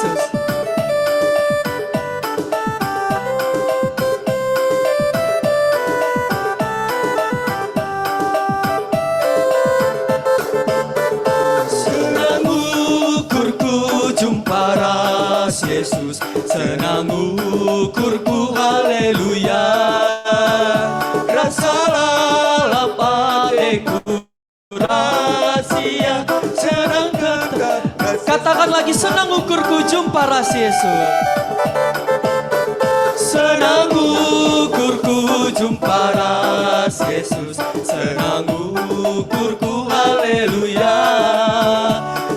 Yesus. Senang ukurku jumpa ras Yesus, senang ukurku haleluya. Rasalah lapatiku rahasia, senang tetap. Katakan lagi, senang ukurku jumpa ras Yesus. Senang ukurku jumpa ras Yesus, senang ukurku haleluya.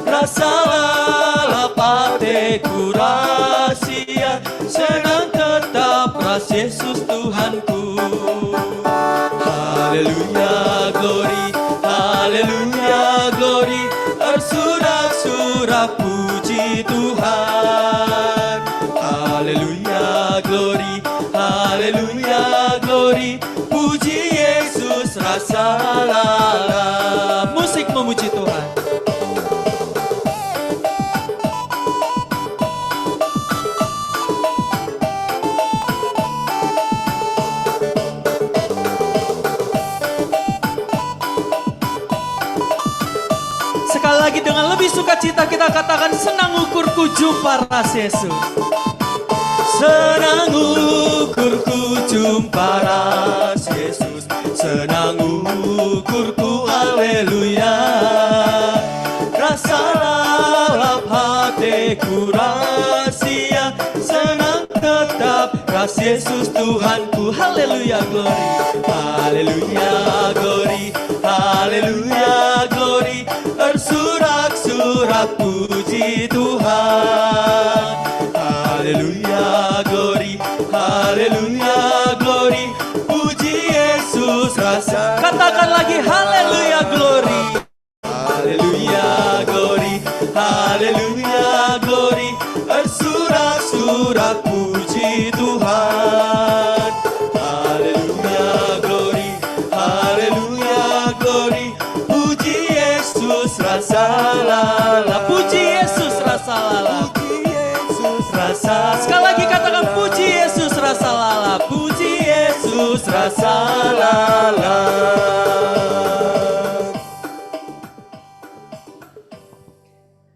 Rasalah lapatiku rahasia, senang tetap ras Yesus Tuhanku. Haleluya glory, haleluya glory, bersorak-sorak puji Tuhan. Haleluya glory, haleluya glory, puji Yesus rasalah. Musik memuji Tuhan. Sekali lagi dengan lebih sukacita kita katakan, senang ukurku jumpa ras Yesus. Senang ukurku jumpa ras Yesus, senang ukurku haleluya. Rasalah lap hatiku rahasia, senang tetap ras Yesus Tuhanku. Haleluya glory, haleluya glory, haleluya glory, bersorak-sorak puji Tuhan. Haleluya glory, haleluya glory, puji Yesus rasa. Katakan lagi, haleluya glory. Haleluya glory, haleluya glory, bersorak-sorak puji Tuhan. Haleluya glory, haleluya glory, puji Yesus rasalah. Puji Yesus rasalah. Rasa. Sekali lagi katakan, puji Yesus rasalah. Puji Yesus rasalah.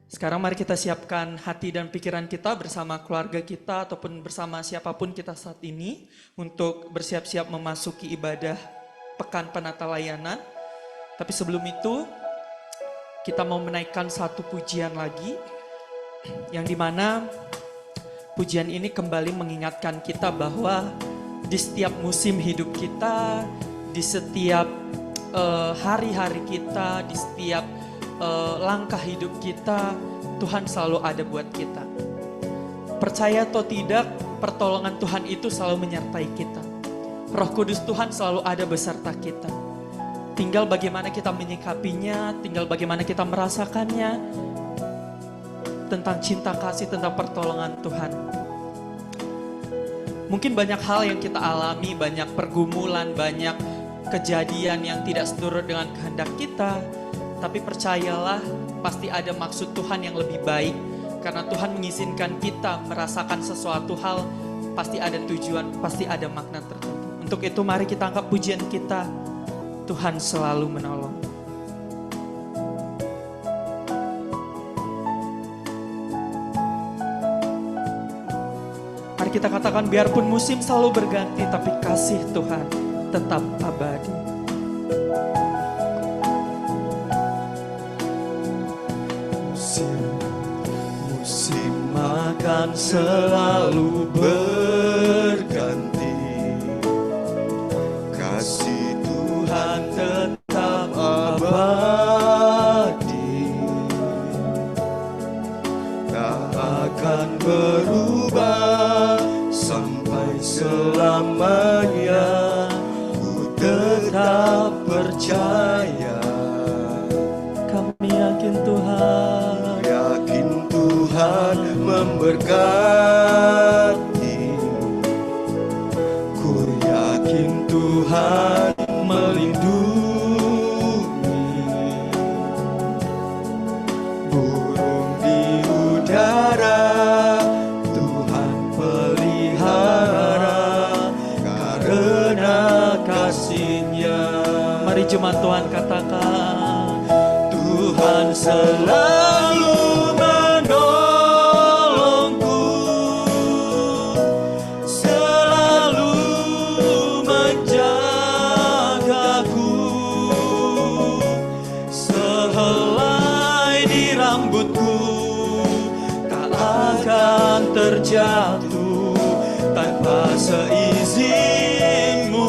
Sekarang mari kita siapkan hati dan pikiran kita bersama keluarga kita ataupun bersama siapapun kita saat ini untuk bersiap-siap memasuki ibadah Pekan Penata Layanan. Tapi sebelum itu kita mau menaikkan satu pujian lagi yang dimana pujian ini kembali mengingatkan kita bahwa di setiap musim hidup kita, di setiap hari-hari kita, di setiap langkah hidup kita, Tuhan selalu ada buat kita. Percaya atau tidak, pertolongan Tuhan itu selalu menyertai kita. Roh Kudus Tuhan selalu ada beserta kita. Tinggal bagaimana kita menyikapinya, tinggal bagaimana kita merasakannya, tentang cinta kasih, tentang pertolongan Tuhan. Mungkin banyak hal yang kita alami, banyak pergumulan, banyak kejadian yang tidak seturut dengan kehendak kita. Tapi percayalah, pasti ada maksud Tuhan yang lebih baik. Karena Tuhan mengizinkan kita merasakan sesuatu hal, pasti ada tujuan, pasti ada makna tertentu. Untuk itu mari kita angkat pujian kita, Tuhan selalu menolong. Mari kita katakan, biarpun musim selalu berganti, tapi kasih Tuhan tetap abadi. Musim akan selalu berganti, kasih Tuhan tetap abadi, tak akan berubah sampai selamanya. Ku tetap percaya, Kami yakin Tuhan, yakin Tuhan memberkati. Ku yakin Tuhan melindungi. Burung di udara Tuhan, katakan. Tuhan selalu menolongku, selalu menjagaku. Sehelai di rambutku tak akan terjatuh tanpa seizinmu.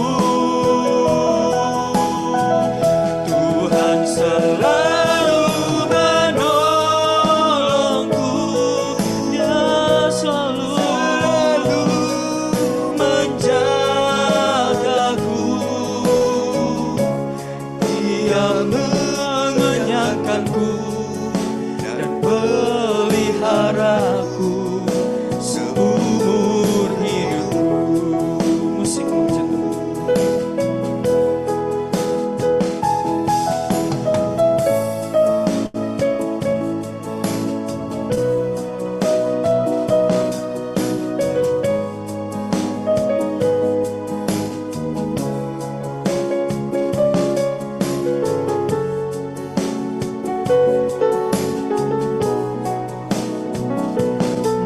Tuhan selalu menolongku, Dia selalu menjagaku. Dia mengenyangkanku dan peliharaku seumur hidupku. Musik macam tu.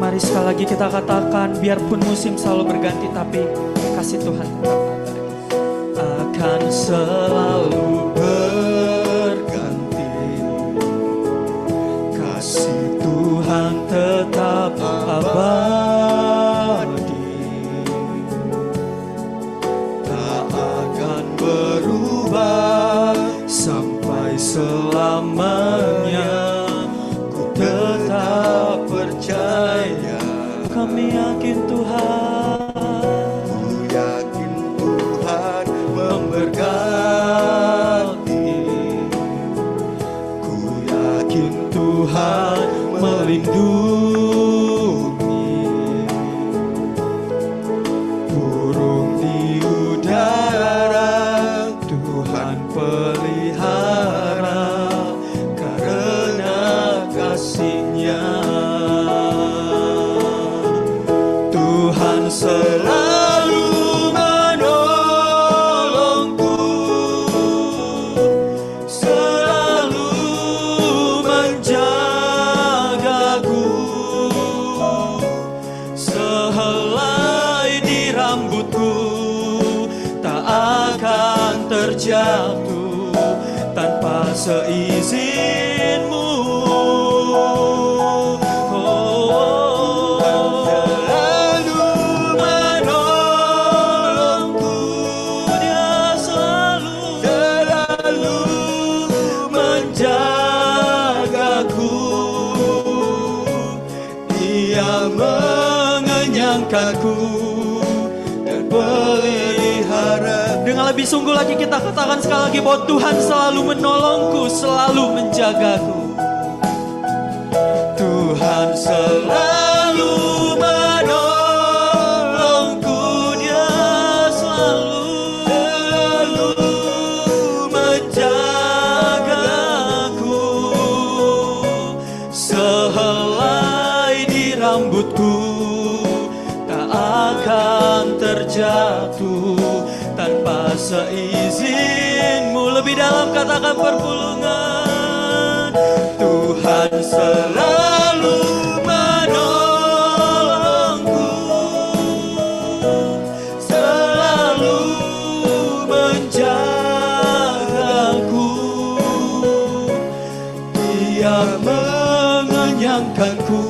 Mari sekali lagi kita katakan, biarpun musim selalu berganti, tapi kasih Tuhan tetap ada. Akan selalu berganti, kasih Tuhan tetap abadi, tak akan berubah sampai selamanya. Ku tetap percaya, kami yakin Tuhan, ku yakin Tuhan memberkati, ku yakin Tuhan melindungi. Burung di udara Tuhan pelihara karena kasih-Nya. Tuhan selalu menolongku, selalu menjagaku. Sehelai di rambutku tak akan terjatuh tanpa seizinmu. Mengenyangkanku dan pelihara. Dengan lebih sungguh lagi kita katakan sekali lagi bahwa Tuhan selalu menolongku, selalu menjagaku. Tuhan selalu menolongku, Dia selalu menjagaku. Sehelai di rambutku tak akan terjatuh tanpa seizinmu. Lebih dalam katakan perpulungan. Tuhan selalu menolongku, selalu menjagaku. Dia mengenyangkanku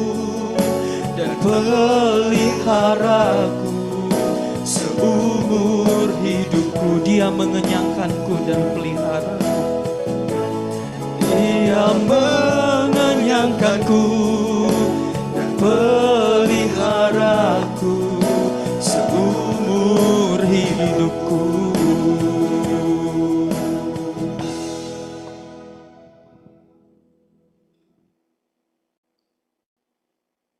dan peliharaku seumur hidupku. Dia mengenyangkanku dan peliharaku. Dia mengenyangkanku dan peliharaku seumur hidupku.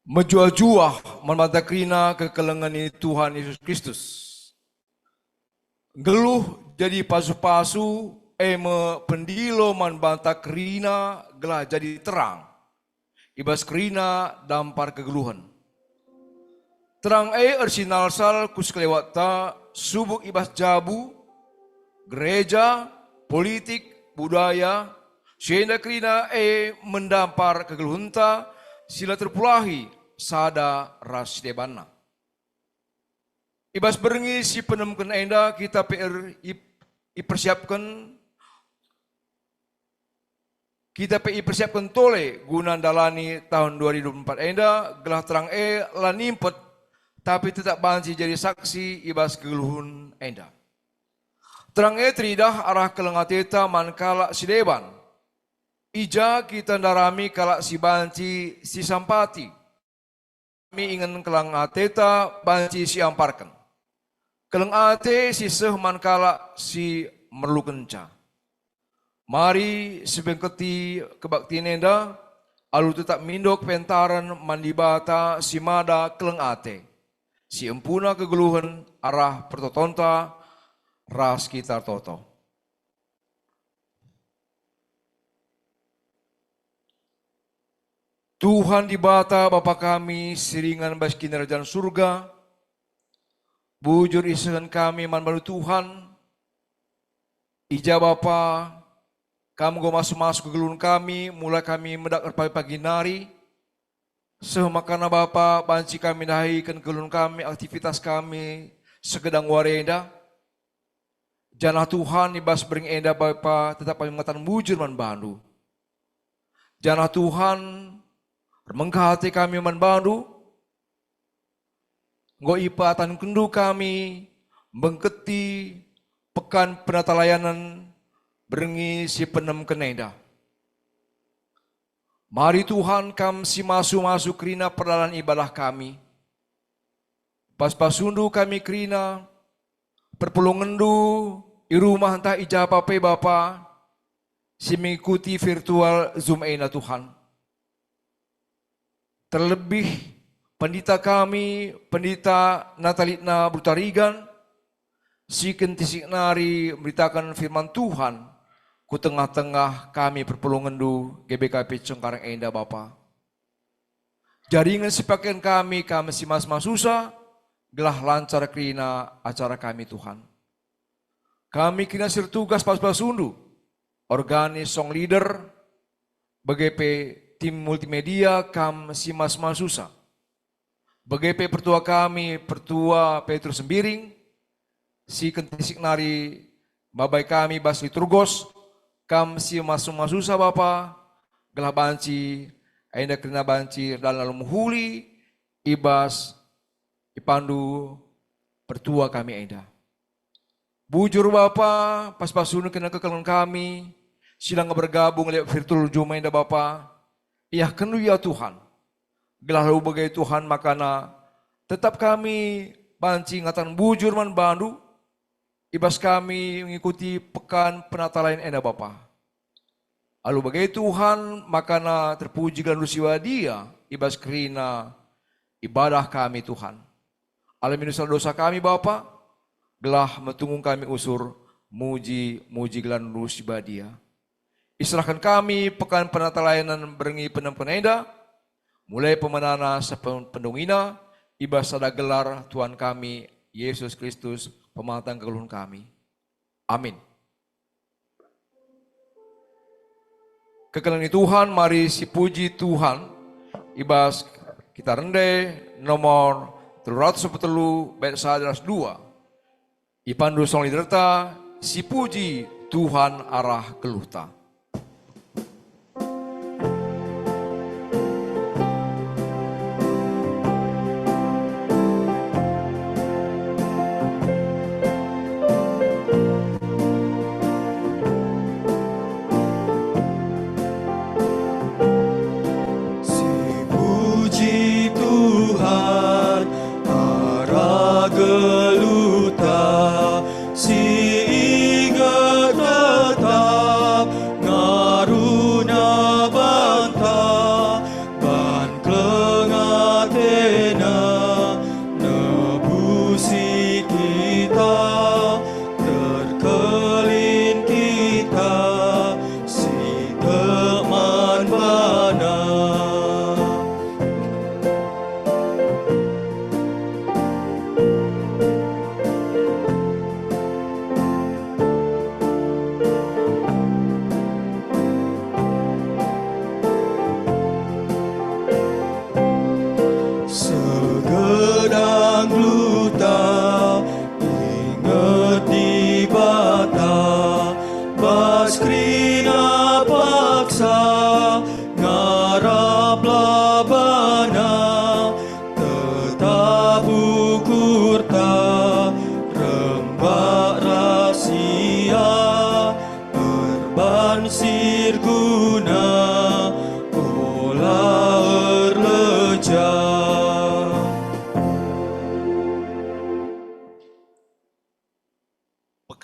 Menjuah-juah memata kerina kekelengan ini Tuhan Yesus Kristus. Geluh jadi pasu-pasu, eme pendilo man banta kerina gelah jadi terang. Ibas kerina dampar kegeluhan. Terang ersinal sal kuskelewata subuk ibas jabu, gereja, politik, budaya, sehingga kerina mendampar kegeluhunta, sila terpulahi sada ras debana. Ibas berengi si penemken enda kita persiapkan tole guna dalani tahun 2024 enda gelah terang lanimpet tapi tetap banci jadi saksi ibas kegeluhun enda. Terang tridah arah kelengateta mankala si deban. Ija kita darami kalak si banci si sampati. Kami ingin kelengateta banci si amparkan. Kelengate si seh mankala si merlu kenca. Mari sebengketi kebaktian enda, alu tetap mindok pentaran mandibata si mada kelengate. Si empuna kegeluhan arah pertotonta ras kita toto. Tuhan dibata Bapa kami siringan bas kinarjan surga. Bujur isengan kami manbalu Tuhan. Ija Bapa, kamu go masuk ke gelun kami, mulai kami mendak pagi nari. Semakana Bapa, banci kami nahikan gelun kami, aktivitas kami, segedang warenda. Janah Tuhan ibas bering enda Bapa, tetap kami mengatakan bujur manbandu. Janah Tuhan, menghati kami manbandu. Ngo ipatan kendu kami mengketi pekan penata layanan berengi si penem keneda. Mari Tuhan kam si masuk kerina perdalan ibadah kami. Pas-pasundu kami kerina perpulungendu i rumah entah ijapape Bapa si mengikuti virtual Zoom ena Tuhan. Terlebih pendeta kami, pendeta Natalitna Brutarigan, si kentisik nari memberitakan firman Tuhan, ku tengah-tengah kami perpulungendu GBKP Cengkareng Enda Bapa. Jaringan sepakian kami si mas susah, gelah lancar kerina acara kami Tuhan. Kami kena sertugas pas-pas sundu, organis song leader, BGP tim multimedia si mas susah. BGP pertua kami, pertua Petrus Sembiring, si kentisik nari babai kami Basli Turgos, si masusa Bapa, gelah banci, enda kena banci dan lalu muhuli, ibas, ipandu, pertua kami enda. Bujur Bapa, pas-pasunu kena kekelan kami, sidang bergabung lewat virtual Zoom enda Bapa, iya kenu ya Tuhan. Gelah lalu bagai Tuhan makana tetap kami banci ngatan bujur man bandu ibas kami mengikuti pekan penata lain enda Bapa. Lalu bagai Tuhan makana terpuji dan lusiwa dia ibas kerina ibadah kami Tuhan. Alamin dosa kami Bapa, gelah metunggung kami usur muji gelan lusiwa dia. Istilahkan kami pekan penata layanan berengi penempen enda. Mulai pemenana sependungina, ibas sada gelar Tuhan kami, Yesus Kristus, pematang kegeluhan kami. Amin. Kekelan Tuhan, mari si puji Tuhan, ibas kita rende nomor 310 bait 102. Ipandu song liderta, si puji Tuhan arah keluhta.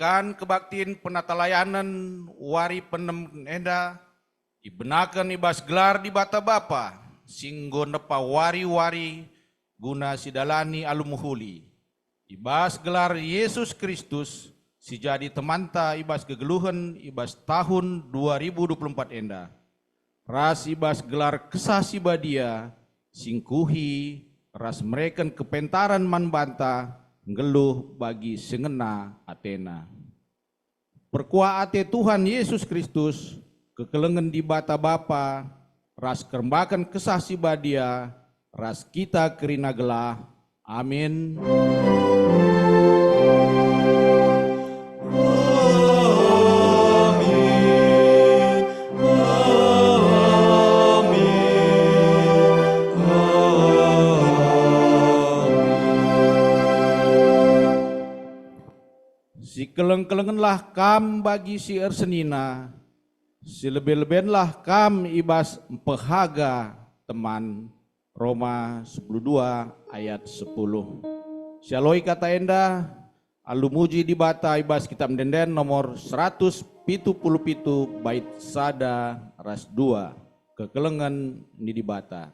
kan kebaktiin penatalayanan wari penem enda ibenakan ibas gelar di bata bapa singgo nepa wari-wari guna sidalani alumuhuli ibas gelar Yesus Kristus si jadi temanta ibas kegeluhan ibas tahun 2024 enda ras ibas gelar kesah si badia singkuhi ras mereken kepentaran manbanta ngeluh bagi sengena Athena. Perkua ate Tuhan Yesus Kristus, kekelengan di bata Bapa, ras kerembakan kesah si badia, ras kita kerina gelah. Amin. Si keleng-kelengenlah kam bagi si ersenina, si lebih-lebihanlah kam ibas pehaga teman. Roma 12 ayat 10. Sialoi kata enda, alumuji di bata ibas kitab denden nomor 177 bait sada ras 2. Kekelengan ni di bata.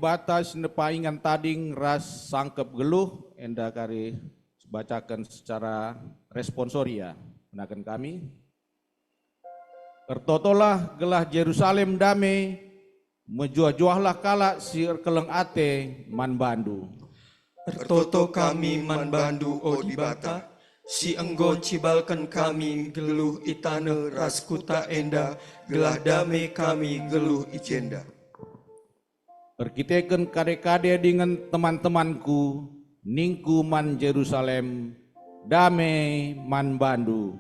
Batas nepaingan tading ras sangkep geluh enda kari bacakan secara responsoria menakan kami. Tertotolah gelah Yerusalem damai menjuah-juahlah kala sir keleng ate man bandu. Tertoto kami man bandu o di bata si enggo cibalkan kami geluh itane ras kuta enda gelah damai kami geluh icenda. Perkitekan kade-kade dengan teman-temanku, ningku man Yerusalem, damai man bandu.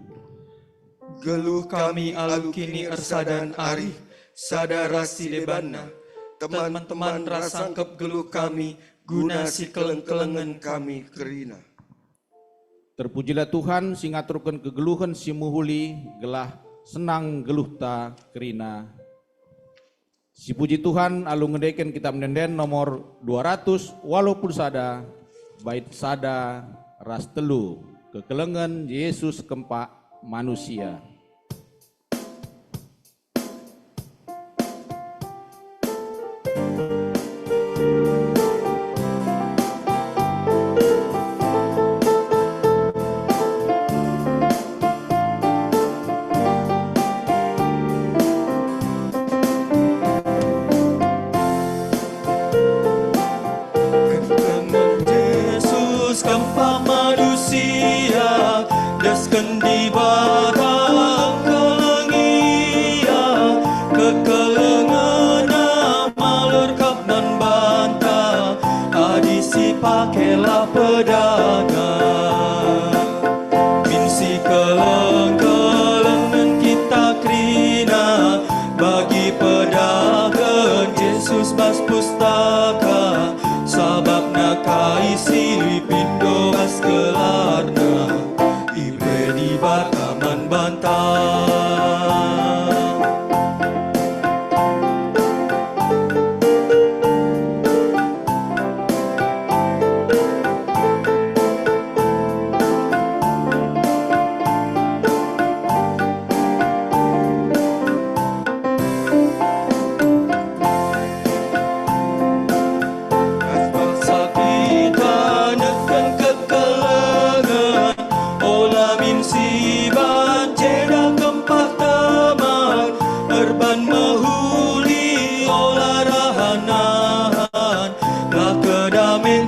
Geluh kami alu kini ersadan ari, sadara si lebanna, teman-teman rasangkep geluh kami, guna si keleng-kelengan kami kerina. Terpujilah Tuhan, sing ngaturkan kegeluhan si muhuli, gelah senang geluh ta kerina. Si puji Tuhan alu ngedeken kitab denden nomor 200 walaupun sada bait sada ras telu kekelengan Yesus kempak manusia. pedagang. Min si keleng-kelengan kita krina bagi pedagang Yesus bas pustaka sababna kaisi pindo bas kelarna ibre di bataman bantang.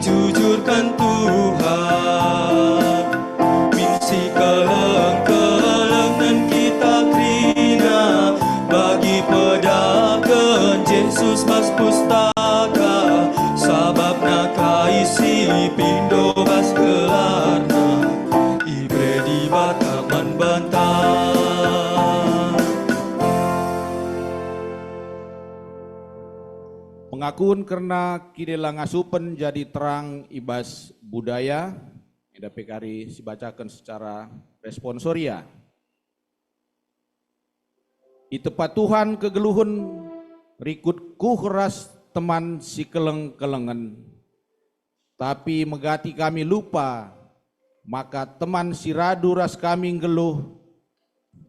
Jujurkan Tuhan, misi keleng-kelengan kita krina bagi pedagang Yesus mas pustaka sababna kaisi pindo bas kelarna ibre di bataman bantang. Pengakuan karena kidela ngasupen jadi terang ibas budaya, eda pekari dibacakan secara responsoria. I tepat Tuhan kegeluhun rikut kuhras teman si keleng-kelengan. Tapi megati kami lupa, maka teman si radu ras kami geluh.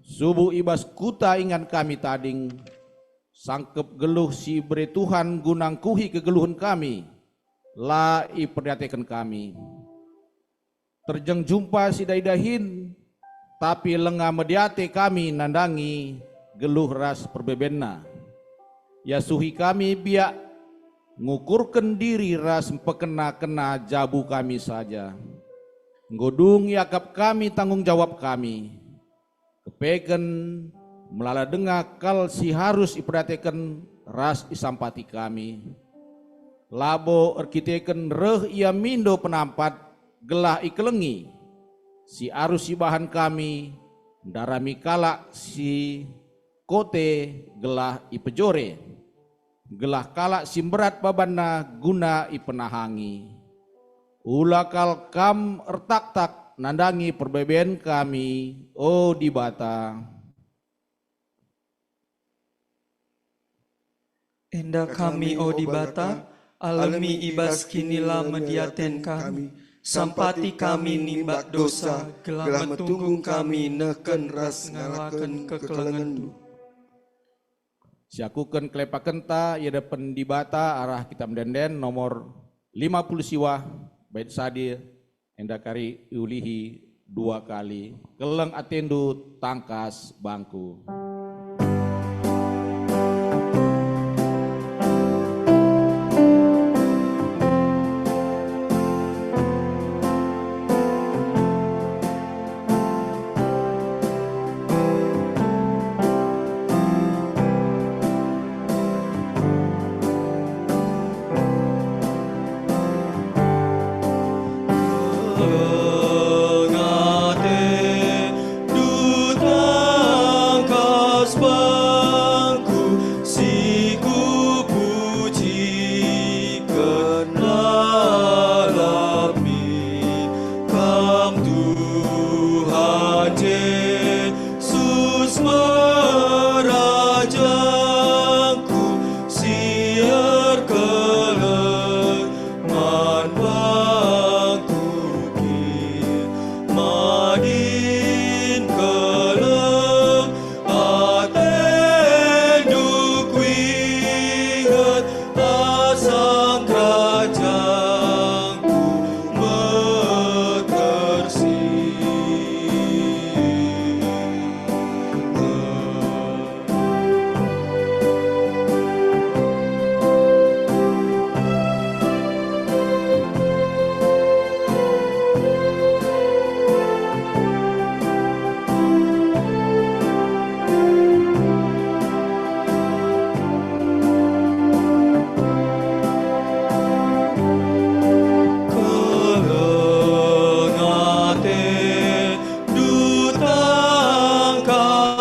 Subuh ibas kuta ingan kami tading, sangkep geluh si beri Tuhan gunang kuhi kegeluhun kami, la i perhatikan kami. Terjeng jumpa si daidahin, tapi lengah mediate kami nandangi geluh ras perbebenna. Ya suhi kami biak ngukurkan diri ras pekena-kena jabu kami saja. Ngodung yakap kami tanggung jawab kami. Kepeken melala dengar kal si harus iperhatikan ras isampati kami. Labo erkiteken reh ia mindo penampat gelah ikelengi. Si arus si bahan kami darami kalak si kote gelah ipejore. Gelah kalak si berat babana guna ipenahangi. Ulakal kam ertak-tak nandangi perbeben kami, oh di bata. Enda kami o di bata, alami ibas kinilah mediaten kami. Sampati kami nimbak dosa, gelah metunggung kami neken ras ngalaken kekelengan tu. Siakukan kelepaken ta ia depan di bata arah kita mendenden nomor 50 siwa bait sadir enda kari ulihi 2 kali keleng atendu tangkas bangku. Ngate du tangka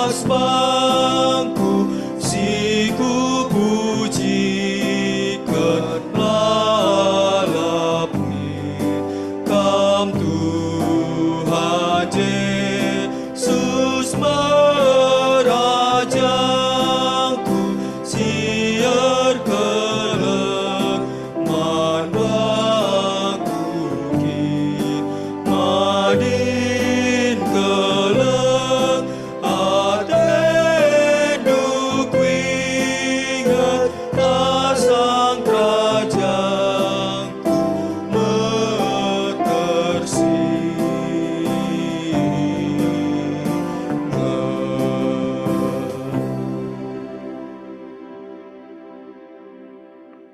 ibas bangku si ku pujikan lalapni kam Tuhan Yesus merajangku siar keleng manwaku kin madin keleng atendu kuingat asang kerajangku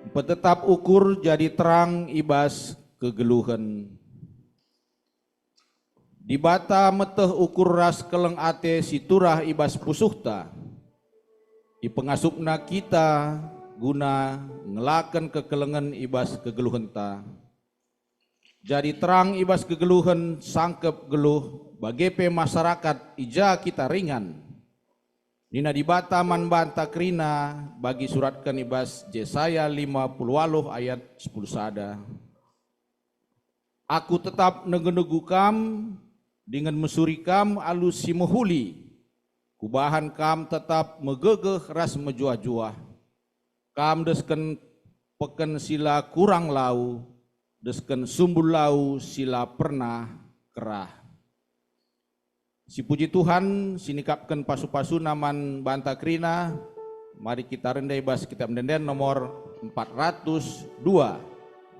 Petetap ukur jadi terang ibas kegeluhan. Di bata meteh ukur ras keleng ate siturah ibas pusuhta. Di pengasupna kita guna ngelaken kekelengan ibas kegeluhan ta. Jadi terang ibas kegeluhan sangkep geluh bagepe masyarakat ija kita ringan. Nina di bata man banta krina bagi suratkan ibas Yesaya 50 ayat 10 sada. Aku tetap negu-negu kam dengan mesuri kam alus si mehuli. Kubahan kam tetap megegeh ras mejuah-juah. Kam desken peken sila kurang lau, desken sumbul lau sila pernah kerah. Si puji Tuhan, sinikapkan pasu-pasu naman banta krina. Mari kita rendai bas kitab denden nomor 402.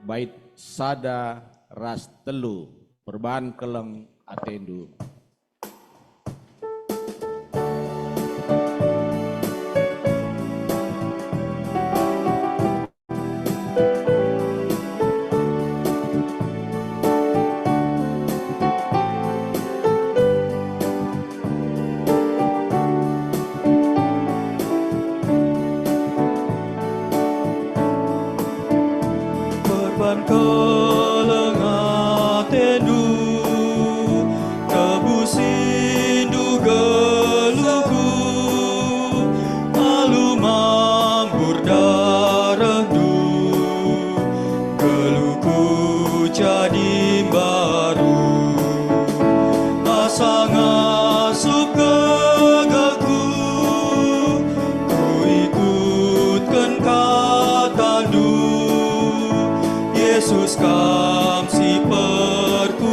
Bait sada ras telu. Perban keleng atendu. Perban keleng atendu kebusindu geluku alu mambur darahdu geluku jadi baru asang asup gegaku ku ikutkan katandu Yesus kam si perkuat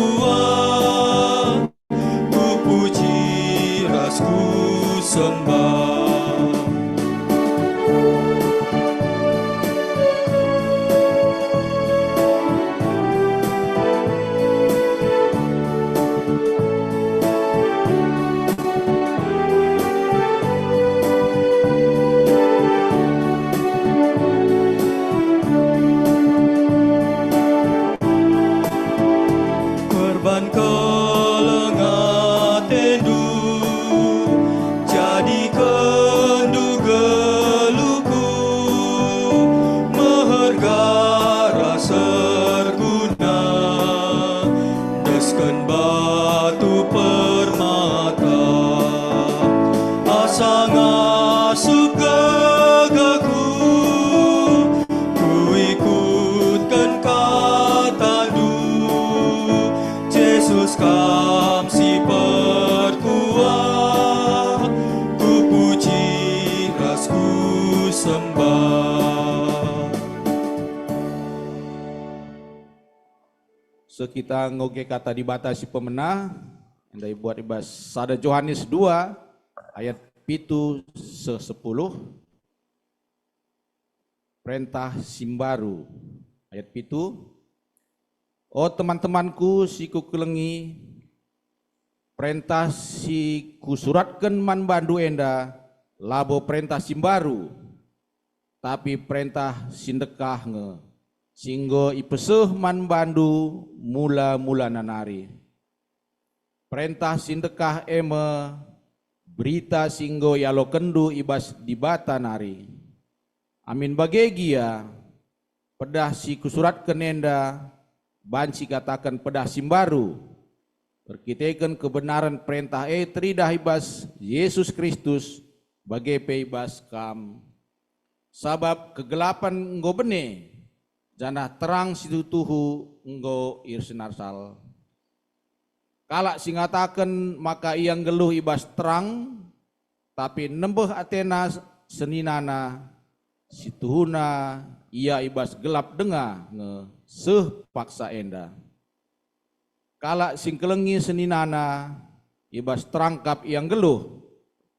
ku puji rasku sembah. Perban keleng atendu jadi kendu geluku mehergara serguna desken batu permata asang asup gegaku ku ikutkan katandu Yesus kam si perkuat ku puji rasku sembah. Sekita ngoge kata dibatasi pemenah, andai buat ibas sada Yohanes 2 ayat pitu 10 perintah simbaru ayat pitu. Oh teman-temanku si ku kelengi perintah si ku suratkan man bandu enda labo perintah simbaru tapi perintah sindekah nge singgo ipeseh man bandu mula-mula nanari perintah sindekah eme berita singgo yalo kendu ibas dibata nari amin bagegia pedah si ku suratkan enda banci katakan pedah simbaru Perkitakan kebenaran perintah tridah ibas Yesus Kristus bagai peibas kam. Sabab kegelapan enggo bene, janah terang situ tuhu enggo irsinarsal. Kalak singataken maka ia geluh ibas terang, tapi nembeh Athena seninana, situhuna ia ibas gelap denga nge seh paksa enda. Kalak singkelengi seninana ibas terangkap yang geluh,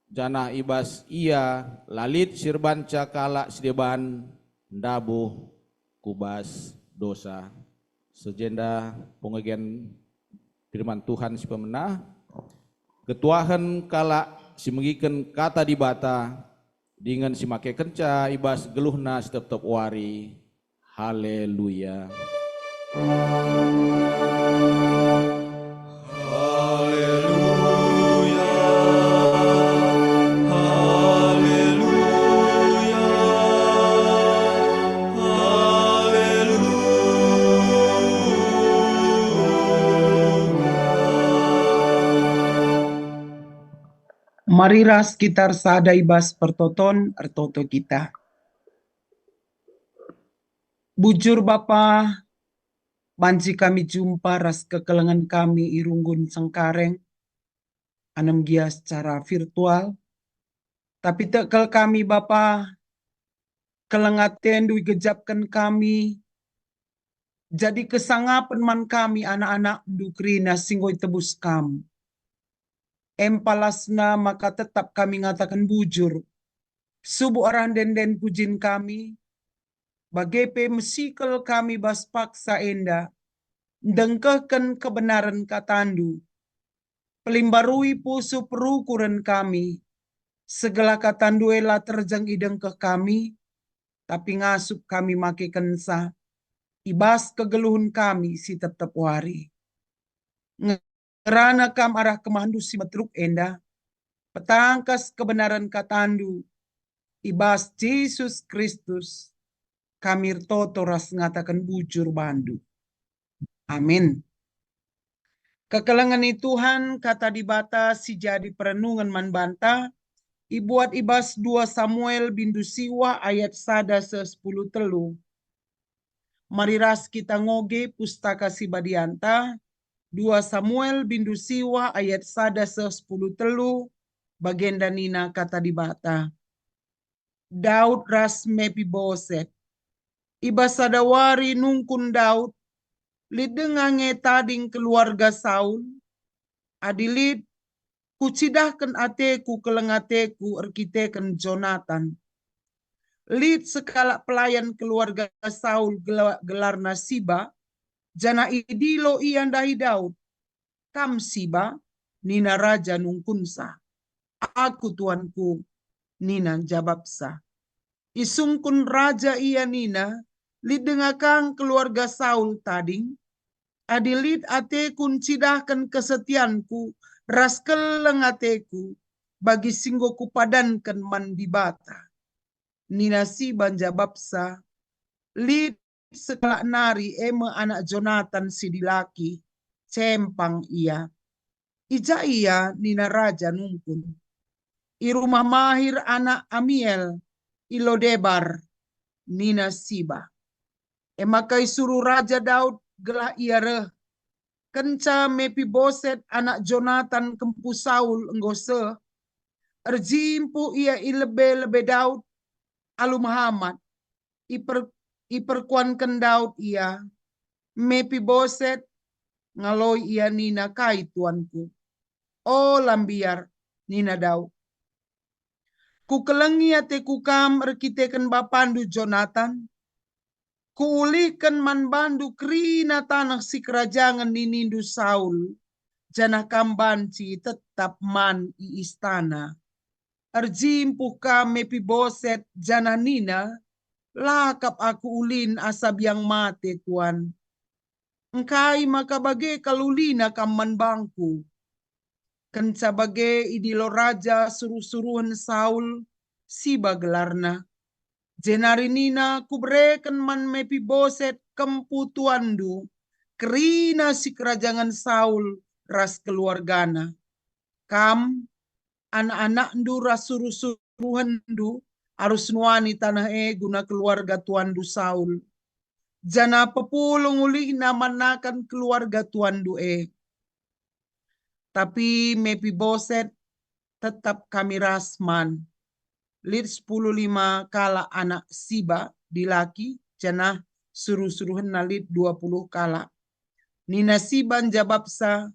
janah ibas ia lalit sirbanca kalak sideban ndabuh kubas dosa. Sejenda pengajian firman Tuhan si pemenah, ketuahan kalak si mengiken kata di bata, dengan si make kenca ibas geluhna setiap wari. Haleluya. Mariras kitar sada ibas pertoton ertoto kita. Bujur Bapa, banci kami jumpa ras kekelengan kami irunggun Sengkareng, anem gia secara virtual. Tapi tekel kami Bapa, kelengaten dui gejapkan kami, jadi kesangapan man kami anak-anak dukrina singgoi tebus kam. Empalasna maka tetap kami ngatakan bujur. Subuh orang den pujin kami, bagepe mesikel kami bas paksa enda, dengkehkan kebenaran katandu, pelimbarui pusu perukuran kami, segala katandu ela terjang ideng ke kami, tapi ngasup kami make kensa, ibas kegeluhun kami si tetap wari. Ngerana kam arah kemandu si metruk enda, petangkas kebenaran katandu, ibas Yesus Kristus, kami toto ras ngatakan bujur bandu. Amin. Kekelengan Tuhan kata di bata si jadi perenungan man banta, ibuat ibas 2 Samuel bindu siwa ayat 1:10 telu. Mariras kita ngoge pustaka si badianta, 2 Samuel bindu siwa ayat 1:10 telu, bagenda nina kata di bata. Daud ras Mefiboset. Iba sadawari nungkun Daud, lidengange tading keluarga Saul, adilit kucidahkan ateku kelengateku erkitekan Jonathan. Lid sekala pelayan keluarga Saul gelarna Siba, jana idilo iandahi Daud, kam Siba, nina raja nungkunsa. Aku tuanku, nina jababsa. Isungkun raja ia nina, lidengakang keluarga Saul tading, adilit atekun cidahkan kesetianku, ras kelengateku, bagi singgoku padankan mandibata. Nina si banjababsa, lid sekala nari eme anak Jonathan si dilaki, cempang ia. Ija ia nina raja nungkun. I rumah mahir anak Amiel, Ilodebar, nina Siba. Emakai suruh Raja Daud gelah ia reh. Kenca Mefiboset anak Jonathan kempu Saul enggose. Erjimpu ia ilebe-lebe Daud alu Muhammad. Iperkuankan Daud ia. Mefiboset ngaloi ia nina kai tuanku. Oh lambiar nina Daud. Ku kelengi ate ku kam erkitekan bapandu Jonathan. Kuulihkan man bandu krina tanah si kerajaan ninindu Saul. Janah kambanci tetap man i istana. Erjimpuh kam Mefiboset janah nina. Lakap aku ulin asab yang mate tuan. Engkai maka bage kalulina kam man bangku. Kenca bage idilo raja suruh-suruhan Saul Siba gelarna. Jenari nina kubreken man Mefiboset kempu tuandu. Kerina si kerajaan Saul ras keluargana. Kam anak-anak ndu ras suruh-suruhan ndu harus nuani tanah guna keluarga Tuan Du Saul. Jana pepulung uli namanakan keluarga Tuan Du Tapi Mepiboset tetap kami rasman. Lid 15 kala anak Siba dilaki jana suruh-suruhan nalit 20 kala. Nina Siban jawabsa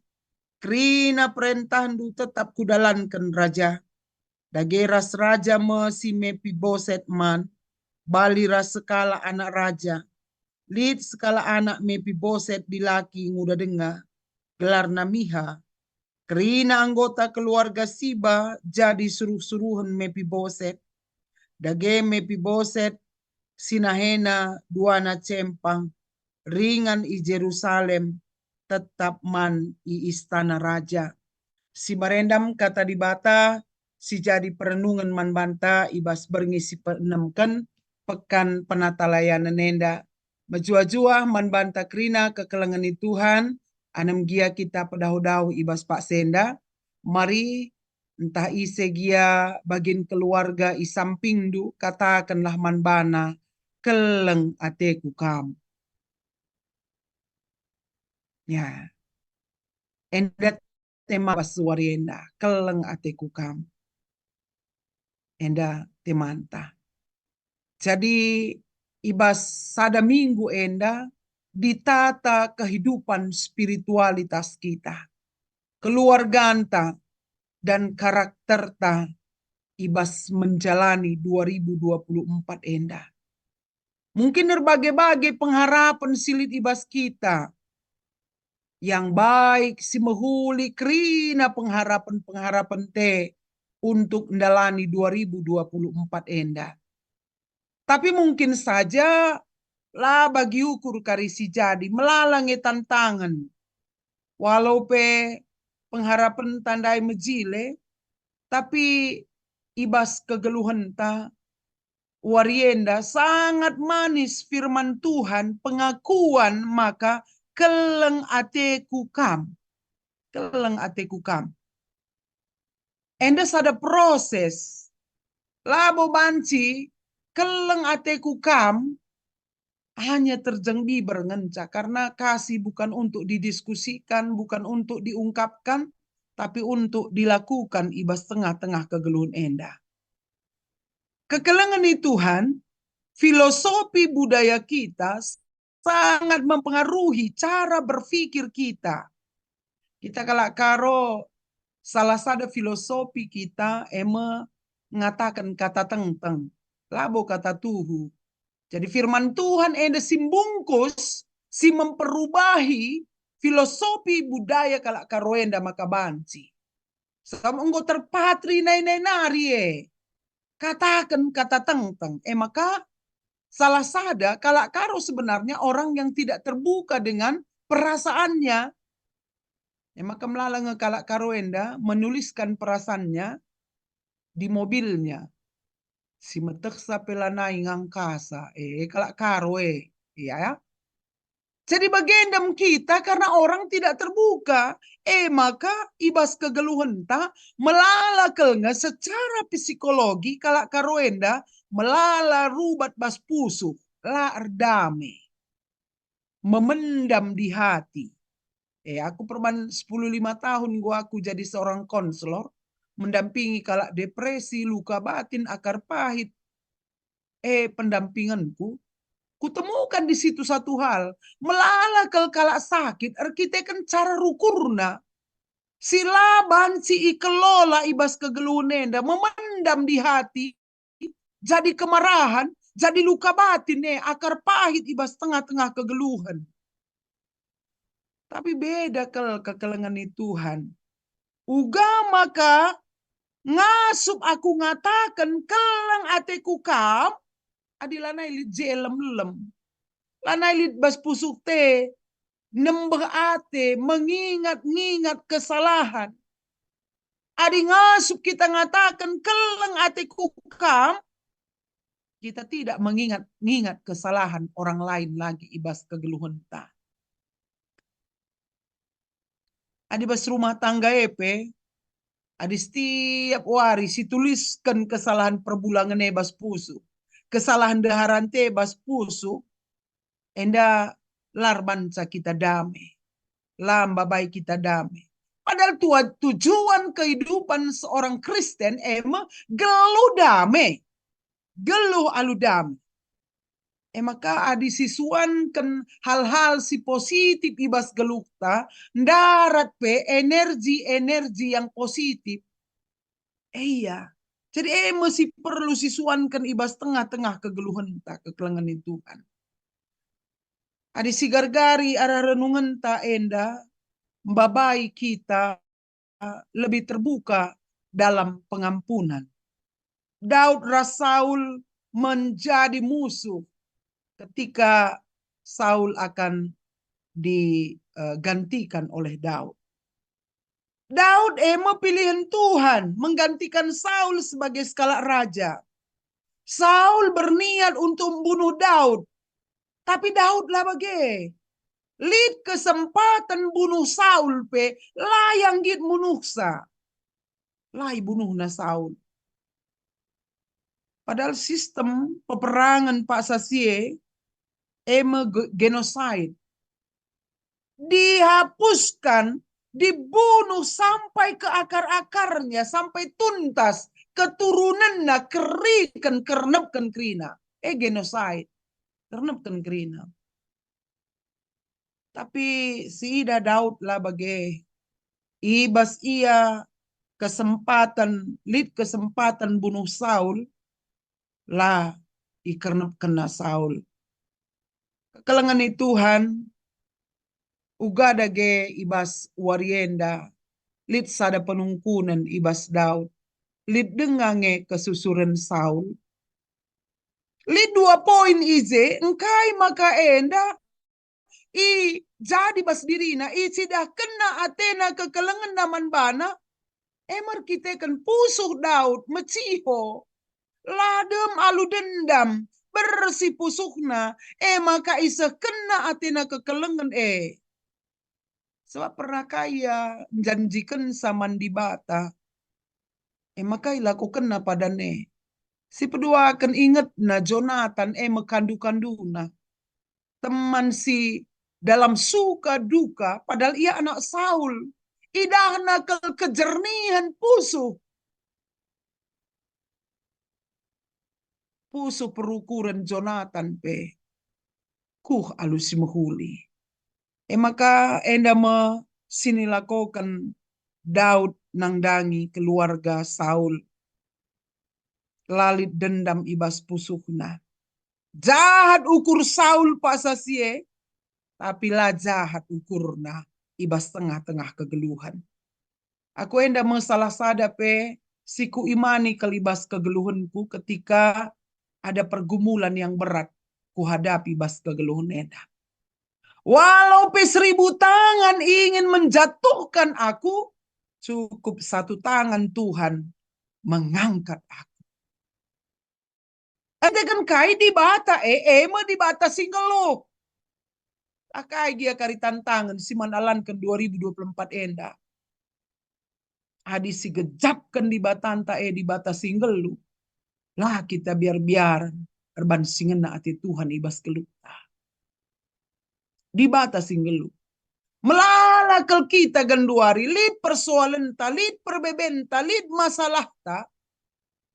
krina perintah ndu tetap kudalankan raja. Dageras raja si Mepiboset man bali ras sekala anak raja. Lid sekala anak Mepiboset dilaki nguda dengar gelar namiha. Kerina anggota keluarga Siba jadi suruh-suruhan Mepiboset. Dage Mepiboset sinahena duana cempang ringan i Jerusalem tetap man i istana raja. Si barendam kata di bata si jadi perenungan man banta ibas berngisi penemkan pekan penata layanan nenda. Majua-jua man banta krina kekelengan Tuhan anam gia kita pedahu-dahu ibas Pak Senda. Mari entah ise gia bagin keluarga i samping du katakanlah man bana keleng ateku kam. Ya. Enda tema basuarienda keleng ateku kam. Enda temanta. Jadi ibas sada minggu enda ditata kehidupan spiritualitas kita. Keluarganta dan karakterta ibas menjalani 2024 enda. Mungkin berbagai-bagai pengharapan silit ibas kita. Yang baik si mehuli krina pengharapan-pengharapan te untuk mendalani 2024 enda. Tapi mungkin saja lah bagi ukur karisi jadi melalangi tantangan. Walau pe pengharapan tandai mejile, tapi ibas kegeluhan ta warienda sangat manis firman Tuhan pengakuan maka keleng ateku kam. Keleng ateku kam. Enda sada proses. Labo banci keleng ateku kam hanya terjengbi berengenca karena kasih bukan untuk didiskusikan, bukan untuk diungkapkan, tapi untuk dilakukan ibas tengah-tengah kegeluhan enda. Kekelengan Tuhan, filosofi budaya kita sangat mempengaruhi cara berpikir kita. Kita kalau karo salah satu filosofi kita mengatakan kata tentang labo kata tuhu. Jadi firman Tuhan enda simbungkus si memperubahi filosofi budaya kalau karoenda maka banci. Sama engkau terpatri nari katakan kata tentang. Maka salah sada kalau karo sebenarnya orang yang tidak terbuka dengan perasaannya. Maka melalui kalau karoenda menuliskan perasaannya di mobilnya. Si meteksa pelanai ngangkasa. Kalau karo ya. Jadi bagendam kita karena orang tidak terbuka. Maka ibas kegeluhan ta melala kelnga secara psikologi kalau karoenda melala rubat bas pusu la erdame. Memendam di hati. Aku perban 15 tahun aku jadi seorang konselor. Mendampingi kalau depresi, luka batin, akar pahit. Pendampinganku, kutemukan di situ satu hal. Melala kalau sakit, kita kan cara rukurna. Silaban si ikelola ibas kegelunenda, memendam di hati. Jadi kemarahan, jadi luka batin akar pahit ibas tengah-tengah kegeluhan. Tapi beda kekelengan Tuhan. Uga maka ngasup aku ngatakan keleng ateku kam adilanai lit jelem-lem. Lanai lit bas pusuk te nembeh ate mengingat-ingat kesalahan. Adi ngasup kita ngatakan keleng ateku kam, kita tidak mengingat kesalahan orang lain lagi ibas kegeluhan ta. Adi bas rumah tangga epe, adi setiap hari si tuliskan kesalahan perbulangan bas pusu. Kesalahan daharan te bas pusu, enda larbanca kita damai. Lamba baik kita damai. Padahal tujuan kehidupan seorang Kristen gelu damai. Geluh alu damai. Maka adi sisuankan hal-hal si positif ibas gelukta, darat pe energi-energi yang positif. Iya. Jadi masih perlu sisuankan ibas tengah-tengah kegeluhan tak kekelengan Tuhan. Adi sigar-gari arah renungan ta enda, mbabai kita lebih terbuka dalam pengampunan. Daud Rasaul menjadi musuh ketika Saul akan digantikan oleh Daud. Daud pilihan Tuhan menggantikan Saul sebagai skala raja. Saul berniat untuk membunuh Daud. Tapi Daud lah bagai. Lid kesempatan bunuh Saul pe layang git munuksa. Lai bunuh na Saul. Padahal sistem peperangan Pak Sasie genocide. Dihapuskan, dibunuh sampai ke akar-akarnya, sampai tuntas. Keturunannya kerikan, kernepkan kerina. Genocide. Kernepkan kerina. Tapi si Ida Daud lah bagai. Ibas ia kesempatan bunuh Saul. Lah ikernepkan na Saul. Kekelengan Tuhan. Uga dage ibas warienda. Lid sada penungkunan ibas Daud. Lid dengange kesusuran Saul. Lid 2 poin ize. Engkai maka enda. Jadi bas dirina. Sidah kena Athena kekelengan naman bana. Emar kita kan pusuh Daud. Meciho. Ladem alu dendam. Bersih pusuhna. Maka isa kena Athena kekelengan sebab pernah kaya janjikan sama di bata. Maka ilakukan na padane. Si pedua akan ingat na Jonathan mekandu-kanduna. Teman si dalam suka duka. Padahal ia anak Saul. Idahna kejernihan pusuh. Pusuh perukuran Jonathan pe. Alusi mahuli. Maka enda sinilakokan Daud nangdangi keluarga Saul. Lalit dendam ibas pusuhna. Jahat ukur Saul Pak Sasie. Tapi lah jahat ukurna ibas tengah-tengah kegeluhan. Aku enda masalah sadape siku imani kelibas kegeluhanku ketika ada pergumulan yang berat kuhadapi bas kegeluhan enda. Walau 1000 tangan ingin menjatuhkan aku, cukup 1 tangan Tuhan mengangkat aku. Ada kan kai di bata, di bata singgelo. Akai dia kari tantangan si manalankan 2024 enda. Adi si gejapkan di batanta di bata singgelu. Lah kita biar-biaran. Erban singena ati Tuhan ibas kelukta. Di bata singgelu. Melalakal kita ganduari, lid persoalan ta, lid perbeben ta, lid masalah ta.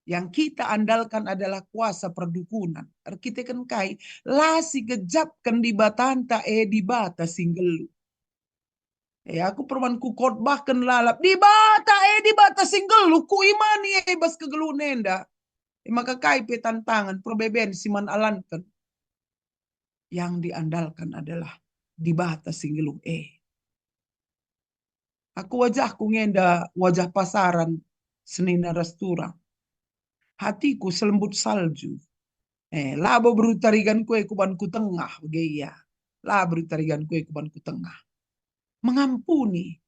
Yang kita andalkan adalah kuasa perdukunan. Kita kan kai, lasi gejapkan di batanta di bata singgelu. Aku permanku khotbahkan lalap, di bata singgelu, ku imani bas kegelunenda. Maka kai pe tantangan, perbeben siman alankan. Yang diandalkan adalah di bata singgelu Aku wajahku ngenda wajah pasaran senina resturang. Hatiku selembut salju. Labo berutarigan kue kubanku tengah. Begaya. Labo berutarigan kue kubanku tengah. Mengampuni.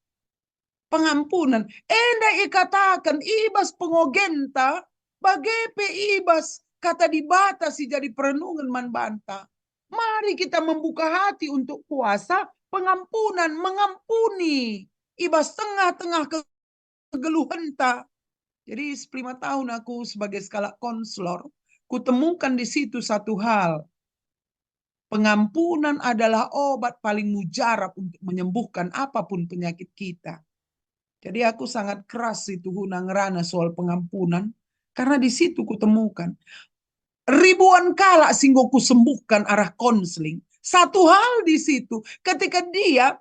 Pengampunan. Enda ikatakan ibas pengogenta. Bagepe ibas kata dibatasi jadi perenungan man banta. Mari kita membuka hati untuk kuasa pengampunan. Mengampuni. ibas tengah-tengah kegeluhan ta. Jadi 5 tahun aku sebagai skala konselor, kutemukan di situ satu hal. Pengampunan adalah obat paling mujarab untuk menyembuhkan apapun penyakit kita. Jadi aku sangat keras itu ngerana soal pengampunan. Karena di situ kutemukan. Ribuan kala singgo kusembuhkan arah konseling. Satu hal di situ. Ketika dia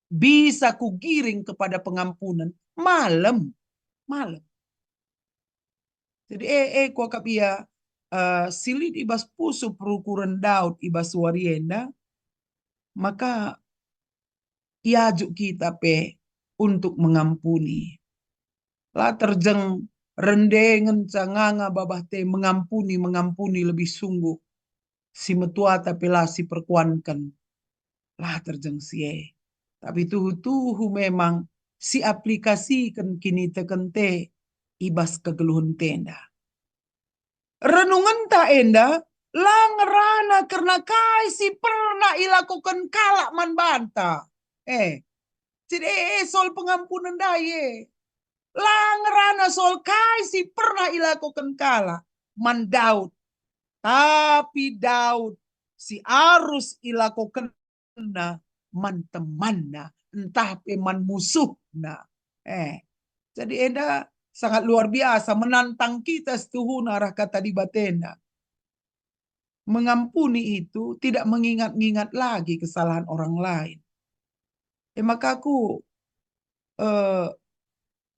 bisa kugiring kepada pengampunan. Malam. Jadi kuakap ia silit ibas pusu perukuran Daud ibas warienda. Maka iajuk kita untuk mengampuni. Lah terjeng rendengan canganga babah te mengampuni lebih sungguh. Si metua tapi lah si perkuankan. Lah terjeng sie. Tapi tuhu memang si aplikasikan kini teken te ibas kegeluhan tenda. Renungan tak enda langerana karena kai si pernah ilakukan kalak man banta. Jadi soal pengampunan daya. Langerana soal kai si pernah ilakukan kalak man Daud. Tapi Daud si arus ilakukan na man temanna entah man musuhna. Jadi enda sangat luar biasa menantang kita setuhuna arah kata di batenda. Mengampuni itu tidak mengingat-ingat lagi kesalahan orang lain. Maka aku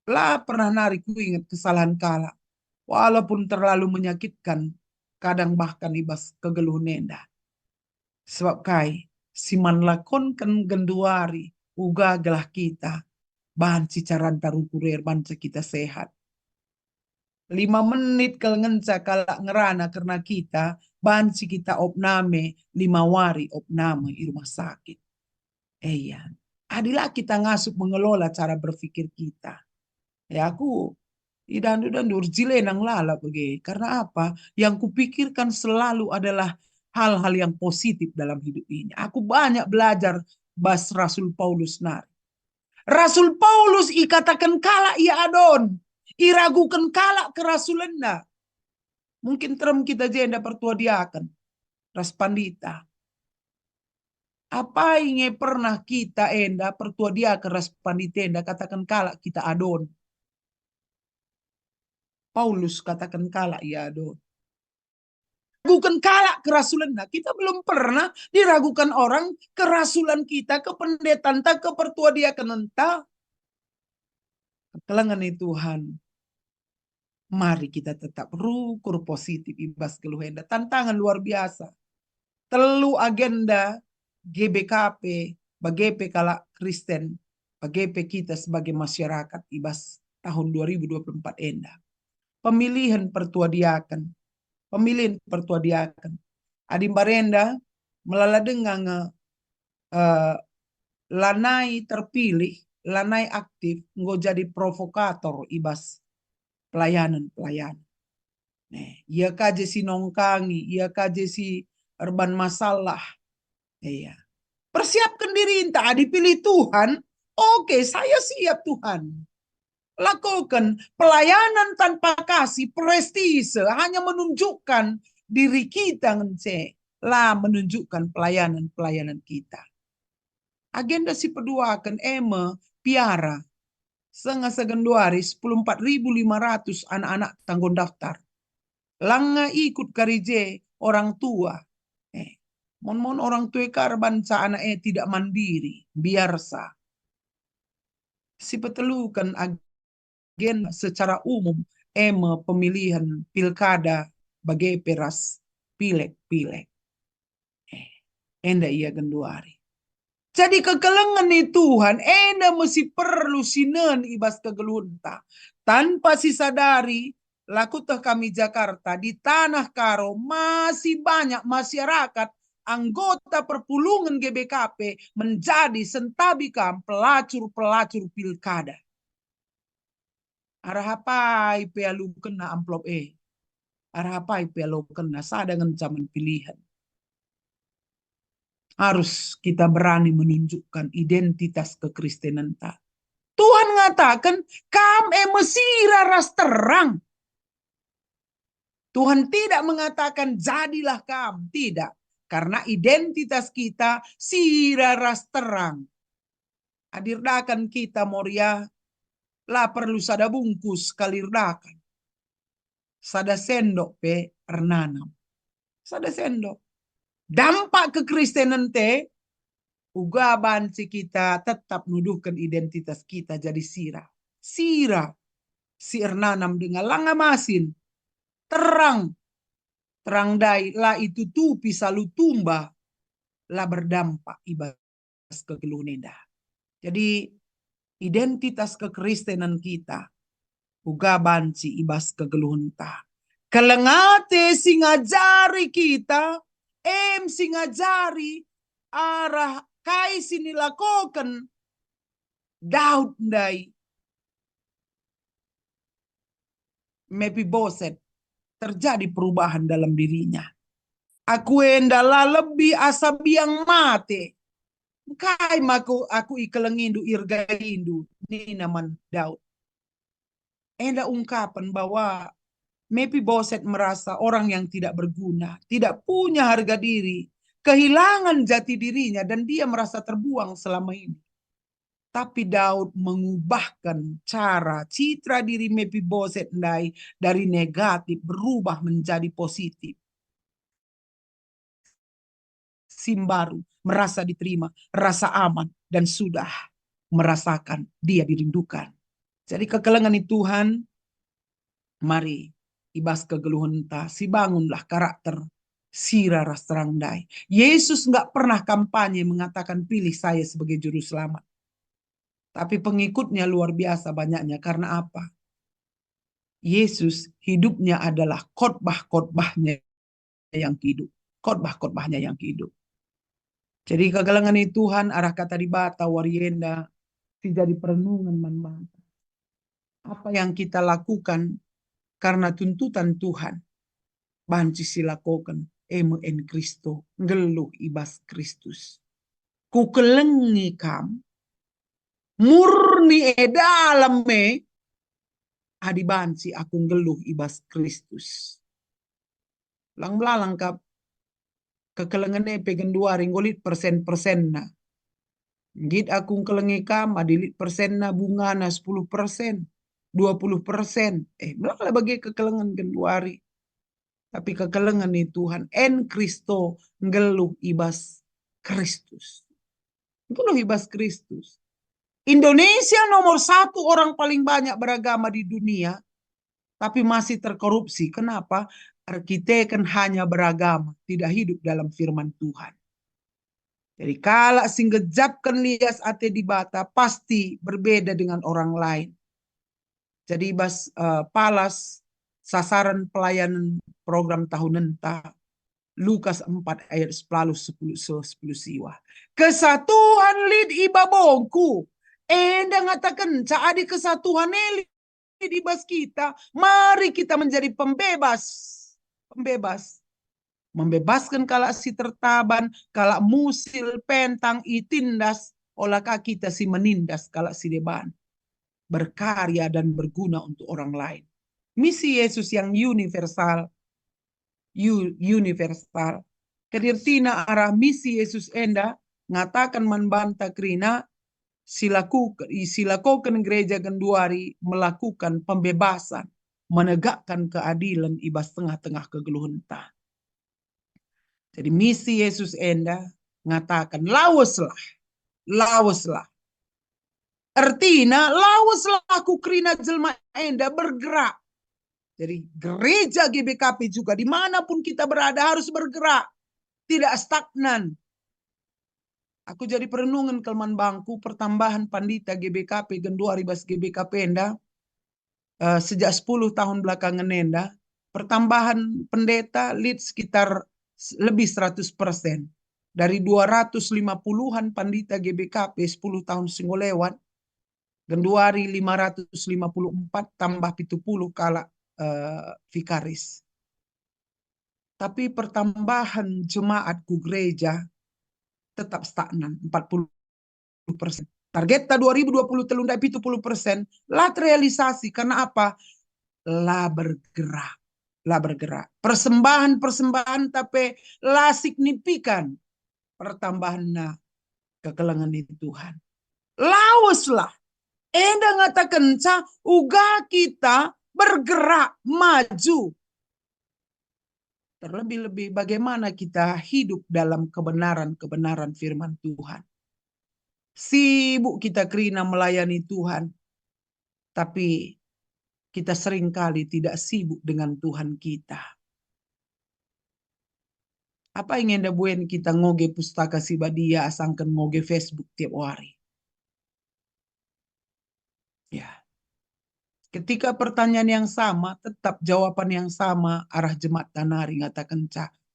lah pernah narik ingat kesalahan kala. Walaupun terlalu menyakitkan, kadang bahkan ibas kegeluh nenda. Sebab kai, si man lakonkan genduari, uga gelah kita, banci caran tarukurir, banci kita sehat. 5 menit kalau ngenca kalak ngerana karena kita, banci kita opname 5 wari opname di rumah sakit. Iya. Adilah kita ngasup mengelola cara berpikir kita. Ya aku idandu urjile nang lala bagi. Karena apa? Yang kupikirkan selalu adalah hal-hal yang positif dalam hidup ini. Aku banyak belajar bas Rasul Paulus nari. Rasul Paulus ikatakan kala ia adon. Iragukan kala kerasulanna. Mungkin terem kita jenda pertuadiakan. Raspandita. Apa ingin pernah kita enda pertuadiakan raspanditenda katakan kala kita adon. Paulus katakan kala ia adon. Ragukan kala kerasulan. Kita belum pernah diragukan orang kerasulan kita, kependetan, kepertuadiakan entah. Kelengan Tuhan. Mari kita tetap rukur positif ibas keluhenda. Tantangan luar biasa. Telu agenda GBKP, BGP kala Kristen, BGP kita sebagai masyarakat ibas tahun 2024 enda. Pemilihan pertuadiakan. Adim barenda melaladengang lanai terpilih, lanai aktif, ngo jadi provokator ibas pelayanan. Ia kaje si nongkangi, ia kaje si erban masalah. Iya. Persiapkan diri entah dipilih Tuhan. Oke, saya siap Tuhan. Lakukan pelayanan tanpa kasih, prestise, hanya menunjukkan diri kita lah menunjukkan pelayanan kita. Agenda si pedua akan piara setengah segenduari 14.500 anak-anak tanggung daftar. Langa ikut karije orang tua. Mon orang tua karban sa anak tidak mandiri, biarsa. Si petelukan agenda secara umum pemilihan pilkada bagi peras pilek. Enda ia genduari. Jadi kekelengan ni Tuhan, enda mesti perlu sinen ibas kegelunta. Tanpa sisadari, lakutah kami Jakarta, di Tanah Karo masih banyak masyarakat, anggota perpulungan GBKP menjadi sentabikam pelacur-pelacur pilkada. Arah apa ipealu kena amplop Arah apa ipealu kena sadangan zaman pilihan. Harus kita berani menunjukkan identitas kekristenan tak. mengatakan, kam mesira ras terang. Tuhan tidak mengatakan jadilah kam, tidak. Karena identitas kita sira ras terang. Hadirdakan kita Moria, lah perlu sada bungkus kalirdakan. Sada sendok pe ernanam. Sada sendok. Dampak kekristenan te, uga banci kita tetap nuduhkan identitas kita jadi sira. Sira, si ernanam dengan langa masin. Terang, terang dai, lah itu tupi salu tumba, lah berdampak ibas kegelunenda. Jadi identitas kekristenan kita, uga banci ibas kegeluhunta. Kelengate singajari kita, singajari arah kai sinilakoken Daud dai Mefiboset terjadi perubahan dalam dirinya. Aku endala lebih asabi yang mate. Kai aku ikelengindu irgaindu ni naman Daud. Enda ungkapan bahwa Mefiboset merasa orang yang tidak berguna, tidak punya harga diri, kehilangan jati dirinya dan dia merasa terbuang selama ini. Tapi Daud mengubahkan cara citra diri Mefiboset dari negatif berubah menjadi positif. Baru merasa diterima, rasa aman dan sudah merasakan dia dirindukan. Jadi kekelengan Tuhan, mari ibas kegeluhan ta, si bangunlah karakter sira ras terang dai. Yesus nggak pernah kampanye mengatakan pilih saya sebagai juru selamat. Tapi pengikutnya luar biasa banyaknya. Karena apa? Yesus hidupnya adalah khotbah-khotbahnya yang hidup. Khotbah-khotbahnya yang hidup. Jadi kegelangan Tuhan arah kata di bata warienda tidak perenungan manbanta. Apa yang kita lakukan karena tuntutan Tuhan. Banci silakokan en Kristo ngeluh ibas Kristus. Ku kelengi kam murni dalam me adi banci aku ngeluh ibas Kristus. Lang belalang kap kekelengan pegen dua ringgolit persen na. Git aku kelengi kam adilit persen na bunga na 10%, 20%. Belakang bagi kekelengan genduari. Tapi kekelengan ni Tuhan en Kristo ngeluh ibas Kristus. Ngeluh ibas Kristus. Indonesia nomor 1 orang paling banyak beragama di dunia, tapi masih terkorupsi. Kenapa? Kita kan hanya beragama, tidak hidup dalam firman Tuhan. Jadi kalau singgejapkan lias ate di bata, pasti berbeda dengan orang lain. Jadi palas sasaran pelayanan program tahunan ta Lukas 4 ayat 10 siwa. Kesatuan lid ibabongku. Enda ngatakan caadi kesatuan lid ibas kita. Mari kita menjadi pembebas. Pembebas. Membebaskan kalak si tertaban, kalak musil, pentang, itindas, olakah kita si menindas kalak si deban. Berkarya dan berguna untuk orang lain. Misi Yesus yang universal. Universal. Kedirtina arah misi Yesus enda ngatakan manbanta krina silakukan gereja genduari melakukan pembebasan, menegakkan keadilan ibas tengah-tengah kegeluhunta. Jadi misi Yesus enda ngatakan lawaslah. Artinya lawaslah aku krina jelma enda bergerak. Jadi gereja GBKP juga dimanapun kita berada harus bergerak. Tidak stagnan. Aku jadi perenungan kelman bangku pertambahan pandita GBKP genduari bas GBKP enda. Sejak 10 tahun belakangan enda. Pertambahan pendeta lead sekitar lebih 100%. Dari 250-an pandita GBKP 10 tahun singolewat. Genduari 554 tambah 70 kala vikaris. Tapi pertambahan jemaat ku gereja tetap stagnan 40%. Targetnya 2020 telunda 70%. Lah terrealisasi. Karena apa? Lah bergerak. Lah bergerak. Persembahan tapi lah signifikan. Pertambahan kekelengan itu Tuhan. Lawaslah. Enda ngatakan uga kita bergerak maju. Terlebih-lebih bagaimana kita hidup dalam kebenaran-kebenaran firman Tuhan. Sibuk kita kerina melayani Tuhan. Tapi kita seringkali tidak sibuk dengan Tuhan kita. Apa yang anda buen kita ngoge pustaka sibadia asangkan ngoge Facebook tiap hari. Ya. Ketika pertanyaan yang sama, tetap jawaban yang sama, arah jemaat tanari ngatakan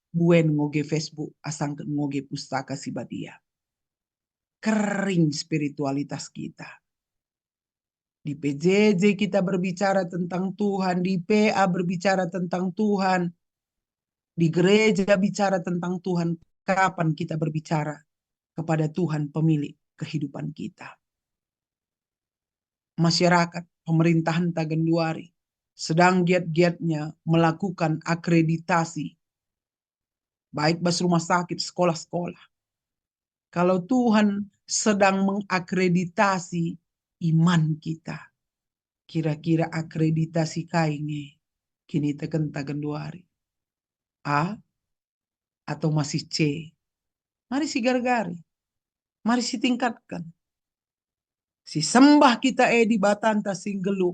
buen ngoge Facebook asangkan ngoge pustaka sibadia. Kering spiritualitas kita. Di PJJ kita berbicara tentang Tuhan, di PA berbicara tentang Tuhan, di gereja bicara tentang Tuhan. Kapan kita berbicara kepada Tuhan pemilik kehidupan kita? Masyarakat, pemerintahan Taganduari sedang giat-giatnya melakukan akreditasi. Baik bas rumah sakit, sekolah-sekolah. Kalau Tuhan sedang mengakreditasi iman kita, kira-kira akreditasi kainge kini tekan Taganduari. A atau masih C? Mari si gargari. Mari si tingkatkan. Si sembah kita di batanta singgelu.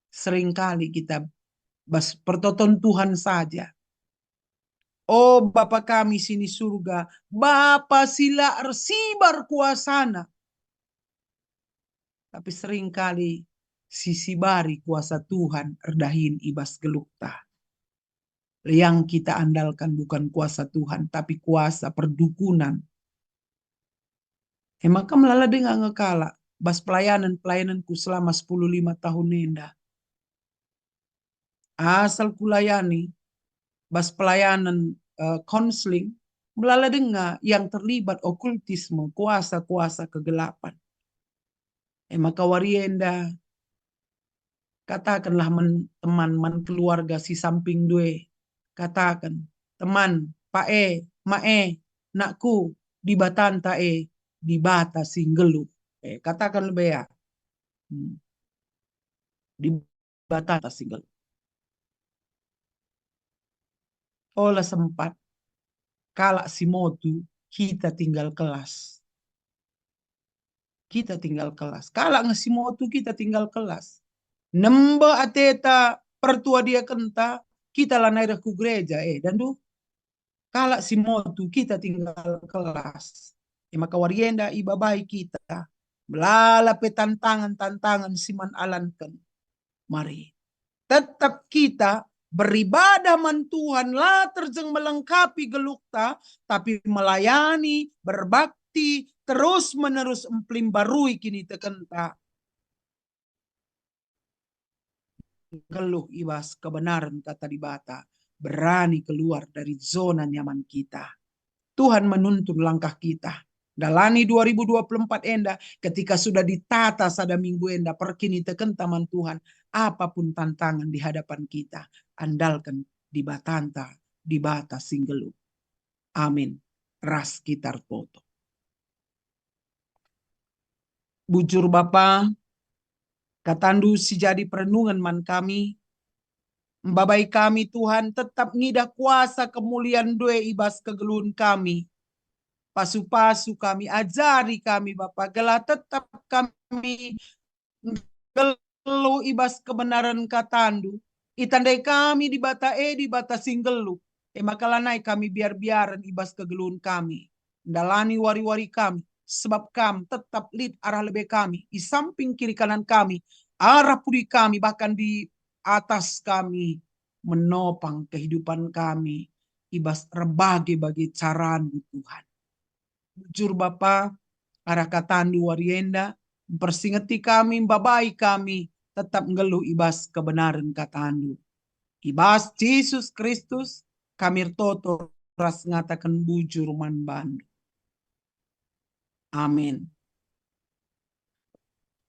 Seringkali kita pertonton Tuhan saja. Oh Bapa kami sini surga. Bapa sila arsibar kuasana. Tapi seringkali sisibari kuasa Tuhan erdahin ibas gelukta. Yang kita andalkan bukan kuasa Tuhan. Tapi kuasa perdukunan. Maka melala dengan ngekala. Bas pelayananku selama 15 tahun nenda. Asal kulayani. Bas pelayanan konseling. Melala dengan yang terlibat okultisme. Kuasa-kuasa kegelapan. Maka warienda. Katakanlah teman keluarga si samping due. Katakan. Teman, pae, mae, nakku. Di batanta di bata singgelu. Katakan lebih ya. Di batanta singgelu. Olah sempat. Kalak si motu, kita tinggal kelas. Kita tinggal kelas. Kalak ngasi motu, kita tinggal kelas. Nemba ateta pertua dia kenta, kita lanai ku gereja. Dan tuh, kalak si motu, kita tinggal kelas. Maka warienda ibabai kita. Melalape tantangan siman alankan. Mari. Tetap kita beribadah man Tuhan lah terjeng melengkapi gelukta. Tapi melayani, berbakti, terus menerus emplim barui kini tekenta. Geluh ibas kebenaran kata di bata. Berani keluar dari zona nyaman kita. Tuhan menuntun langkah kita. Dalani 2024 enda ketika sudah ditata sada minggu enda perkini teken taman Tuhan. Apapun tantangan di hadapan kita. Andalkan di batanta, di bata singgelu. Amin. Ras kitar toto. Bujur Bapa, katandu si jadi perenungan man kami. Babai kami Tuhan tetap ngidah kuasa kemuliaan due ibas kegeluhan kami. Pasu-pasu kami, ajari kami Bapak. Gelah tetap kami gelu ibas kebenaran katandu. Itandai kami di bata singgelu. Makalanai kami biar-biaran ibas kegeluhan kami. Dalani wari-wari kami. Sebab kami tetap lead arah lebih kami. Di samping kiri kanan kami. Arah pudi kami. Bahkan di atas kami. Menopang kehidupan kami. Ibas berbagai caraan Tuhan. Jujur Bapa, arah katandu warienda, mempersingeti kami, babai kami, tetap ngeluh ibas kebenaran katandu. Ibas Yesus Kristus, kami toto ras ngatakan bujur man bandu. Amin.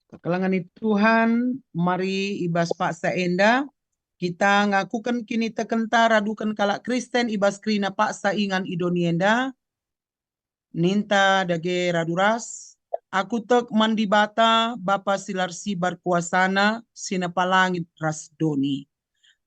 Kekelangan Tuhan, mari ibas Pak Saenda, kita ngakukan kini tekenta radukan kalak Kristen ibas krina Pak Saingan idonienda, ninta dage raduras, aku tek mandi bata, Bapa silar sibar kuasana, sinapalangit ras doni.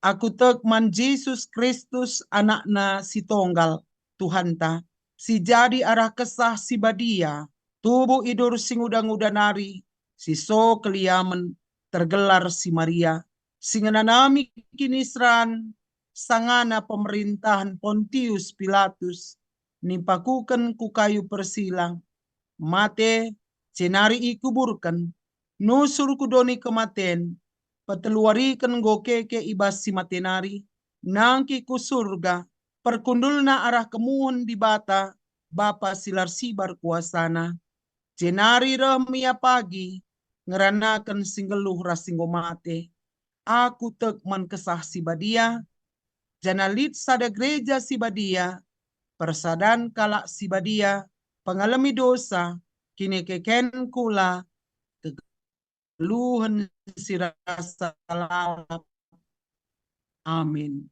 Aku tek man Yesus Kristus anakna si tonggal, Tuhan ta, si jadi arah kesah si badia, tubuh idur sing udang-udanari, si so keliamen tergelar si Maria, singananami kinisran, sangana pemerintahan Pontius Pilatus, nimpakukan ku kayu persilang, mate, cenari ikuburkan, nusur kudoni kematen, peteluarikan gokeke ibas si matenari, nangki ku surga, perkundulna arah kemuhun di bata, Bapa silar sibar kuasana, cenari remia pagi, ngeranakan singgeluh rasinggo mate, aku tek man kesah si badia, janalit sada gereja si badia, persadan kalak si badia, pengalami dosa, kini keken kula, keluhan si rasa lalap. Amin.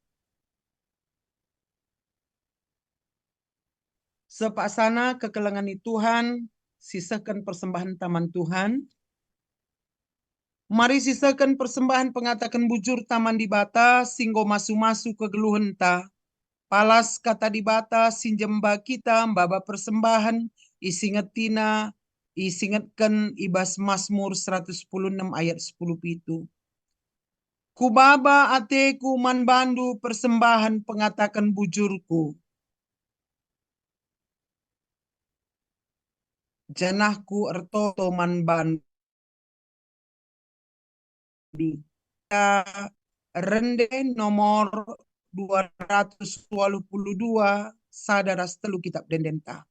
Sepaksana kekelangan Tuhan, sisakan persembahan taman Tuhan. Mari sisakan persembahan pengatakan bujur taman di bata, singgo masu-masu ke geluhenta. Palas kata di bata, sinjemba kita, mbaba persembahan, isingetina, isingetkan ibas Mazmur 116 ayat 10 pitu. Kubaba ateku man bandu persembahan pengatakan bujurku. Janahku ertoto man bandu. Rende nomor 282 sadaras telu kitab dendenta.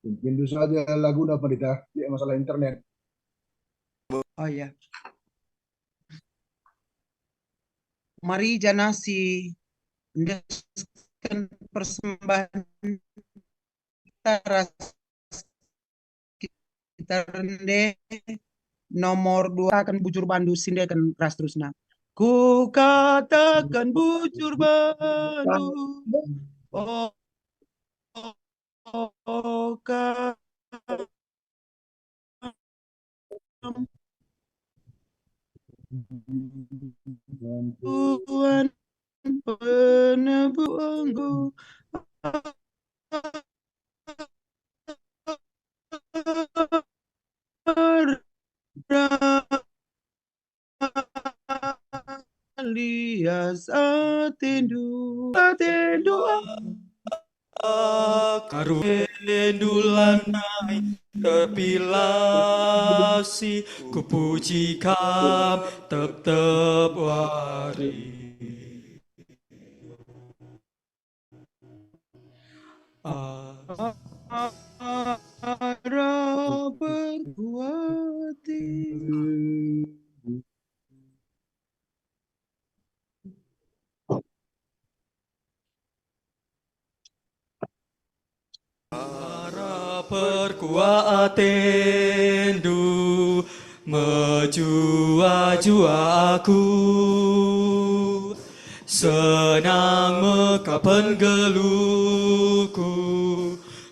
Tentu saja Laguna Pendeta, masalah internet. Oh ya. Mari janasi ndeskan persembahan taras kita rende nomor 2 akan bujur bandu sindekan ras terusna. Ku katakan bujur bandu. Oh, oh, oh, Tuhan penebungku. Alias atendu Karuendulanai kepilasi kupuji kam tep wari. Arah berkuat atendu menjua-jua aku, senang mekapan geluku,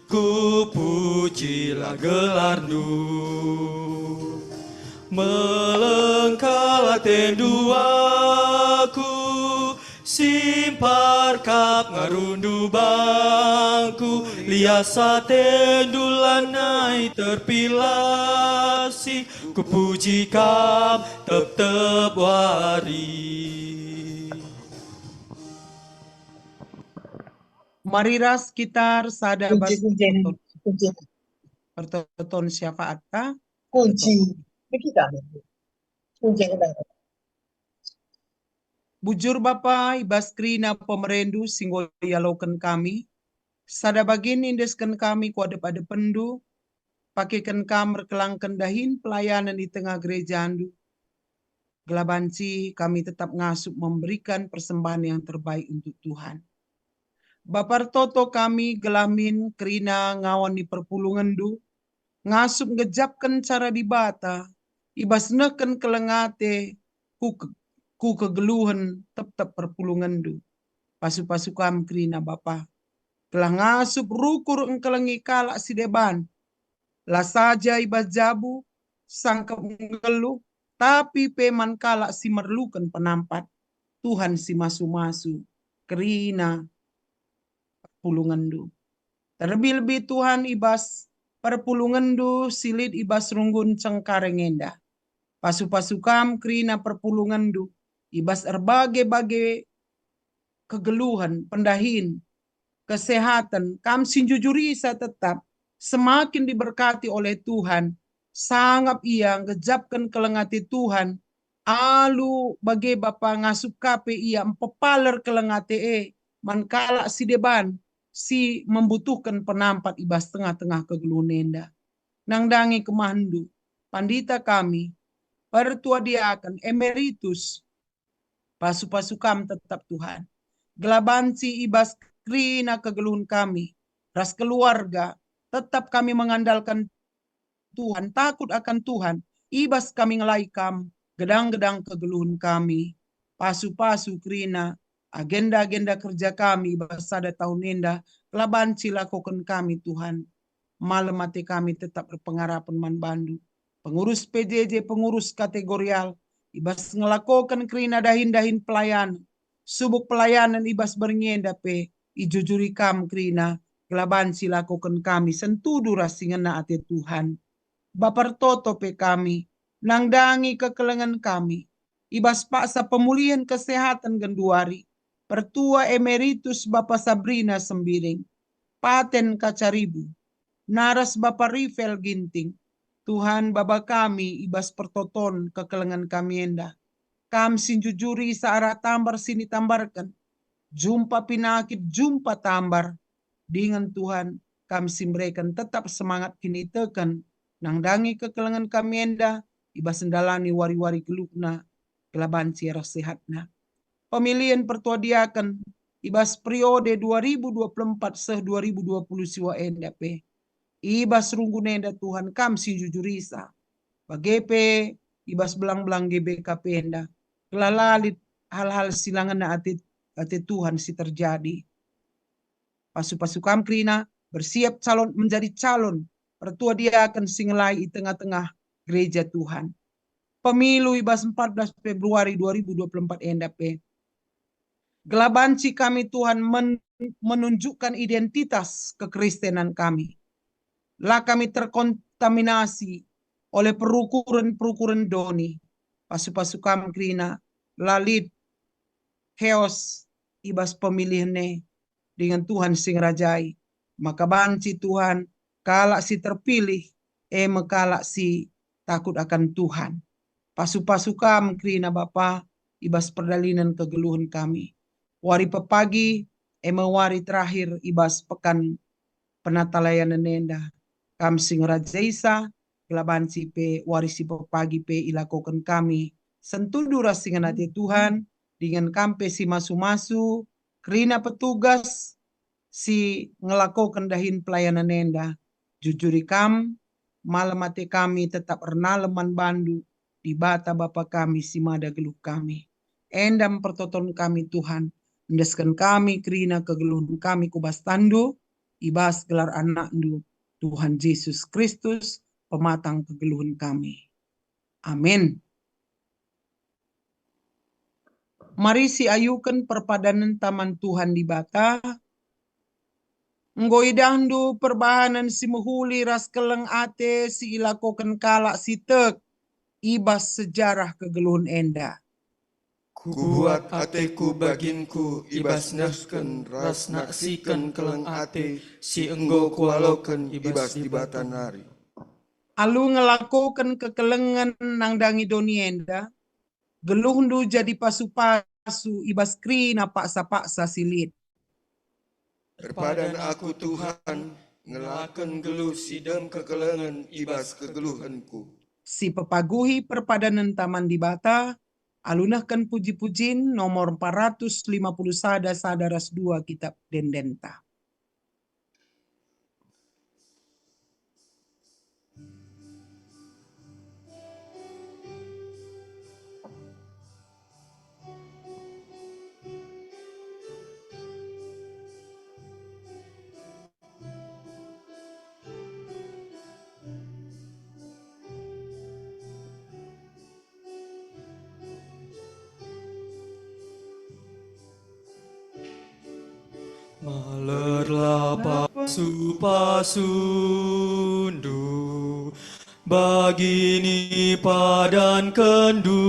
ku pujilah gelarmu. Melengkal atendu aku, simpar kap ngarundu bangku, liasa tendu lanai terpilasi, ku puji kam tep-tep wari. Mari ras kita sada bas kunci pertonton syafaat ka. kunci kita kunci kita Bujur Bapa ibas krina pemerendu singgo yaloken kami. Sada bagin indesken kami ku adep pendu. Pakaikan kamar kelangken dahin pelayanan di tengah gereja andu. Gelabanci kami tetap ngasup memberikan persembahan yang terbaik untuk Tuhan. Bapar toto kami gelamin kerina ngawan di perpulungan du. Ngasup ngejapkan cara dibata. Ibas neken kelengate ku kegeluhan tetap perpulungan du. Pasu-pasu kam kerina Bapa. Telah ngasup rukur engkelengi kalak si deban. Lah saja ibas jabu sangkep ngeluh. Tapi peman kalak si merlukan penampat. Tuhan si masu-masu. Kerina perpulungan du. Terlebih-lebih Tuhan ibas perpulungan du silid ibas runggun cengkareng endah. Pasu-pasu kam kerina perpulungan du. Ibas erbagai-bagai kegeluhan, pendahin, kesehatan, kam sinjujurisa tetap semakin diberkati oleh Tuhan. Sangat ia ngejapkan kelengati Tuhan. Alu bagai Bapa ngasup kape ia empepaler kelengate mankala si deban si membutuhkan penampat ibas tengah-tengah kegeluhan nenda. Nang dangi kemandu pandita kami pertua diakan emeritus pasu-pasu kam tetap Tuhan. Gelabansi ibas krina kegeluhan kami. Ras keluarga tetap kami mengandalkan Tuhan. Takut akan Tuhan. Ibas kami ngelaikam gedang-gedang kegeluhan kami. Pasu-pasu krina agenda-agenda kerja kami ibas ada tahun nenda. Gelabansi lakukan kami Tuhan. Malam mati kami tetap berpengarapan man bandu. Pengurus PJJ, pengurus kategorial. Ibas ngelakukan kerina dahin-dahin pelayanan. Subuk pelayanan ibas bernyenda pe. Ijujuri kam kerina. Gelaban silakukan kami. Sentudu rasingena ate Tuhan. Bapar toto pe kami. Nangdangi kekelengan kami. Ibas paksa pemulihan kesehatan genduari. Pertua emeritus Bapak Sabrina Sembiring. Paten Kacaribu. Naras Bapak Rivel Ginting. Tuhan Bapa kami ibas pertoton kekelengan kami endah. Kam sinjujuri searah tambar sini tambarkan. Jumpa pinakit, jumpa tambar. Dengan Tuhan kami simbrekan tetap semangat kini tekan. Nang dangi kekelengan kami endah. Ibas sendalani wari-wari gelukna. Kelaban siara sehatna. Pemilihan pertua diakan. Ibas periode 2024 seh 2020 siwa endah pe. Ibas runggunenda Tuhan kam si jujurisa. Bagepe ibas belang-belang GBKP enda. Kelalalit hal-hal silangan na ate Tuhan si terjadi. Pasu-pasu kam krina bersiap calon menjadi calon. Pertua dia akan singelai di tengah-tengah gereja Tuhan. Pemilu ibas 14 Februari 2024 enda pe. Gelabanci kami Tuhan menunjukkan identitas kekristenan kami. Lah kami terkontaminasi oleh perukuran-perukuran doni. Pasu-pasu kam krina lalit heos ibas pemilihannya dengan Tuhan sing rajai. Maka banci Tuhan kalak si terpilih mekalak si takut akan Tuhan. Pasu-pasu kam krina Bapa ibas perdalinan kegeluhan kami. Wari pepagi mewari terakhir ibas pekan penatalayanan nenda. Kam sing rajaisa, gelabansi pe warisi pagi pe ilakokan kami. Sentudu rasingan hati Tuhan, dengan kampe si masu-masu, kerina petugas si ngelakokan dahin pelayanan nenda. Jujuri kam, malam mati kami tetap ernaleman bandu di bata Bapa kami simada geluh kami. Endam pertoton kami Tuhan, endeskan kami kerina kegeluhan kami kubas tandu, ibas gelar anak ndu, Tuhan Yesus Kristus, pematang kegeluhan kami. Amin. Mari si ayukan perpadanan taman Tuhan di bata, nggoidandu perbahanan si muhuli ras keleng ate si ilakokan kalak si tek, ibas sejarah kegeluhan enda. Kubuat ateku baginku ibas nasken ras naksikan keleng ate si enggo kualoken ibas di batanari. Alu ngelakokan kekelengan nang dangi doni enda, geluhndu jadi pasu-pasu ibas krina paksa-paksa silit. Perpadan aku Tuhan ngelaken geluh sidem kekelengan ibas kegeluhanku. Si pepaguhi perpadanan taman di bata, alunahkan puji-pujin nomor 450 sada ras 2 kitab Dendenta. Malerlah pasu-pasundu, bagini padan kendu.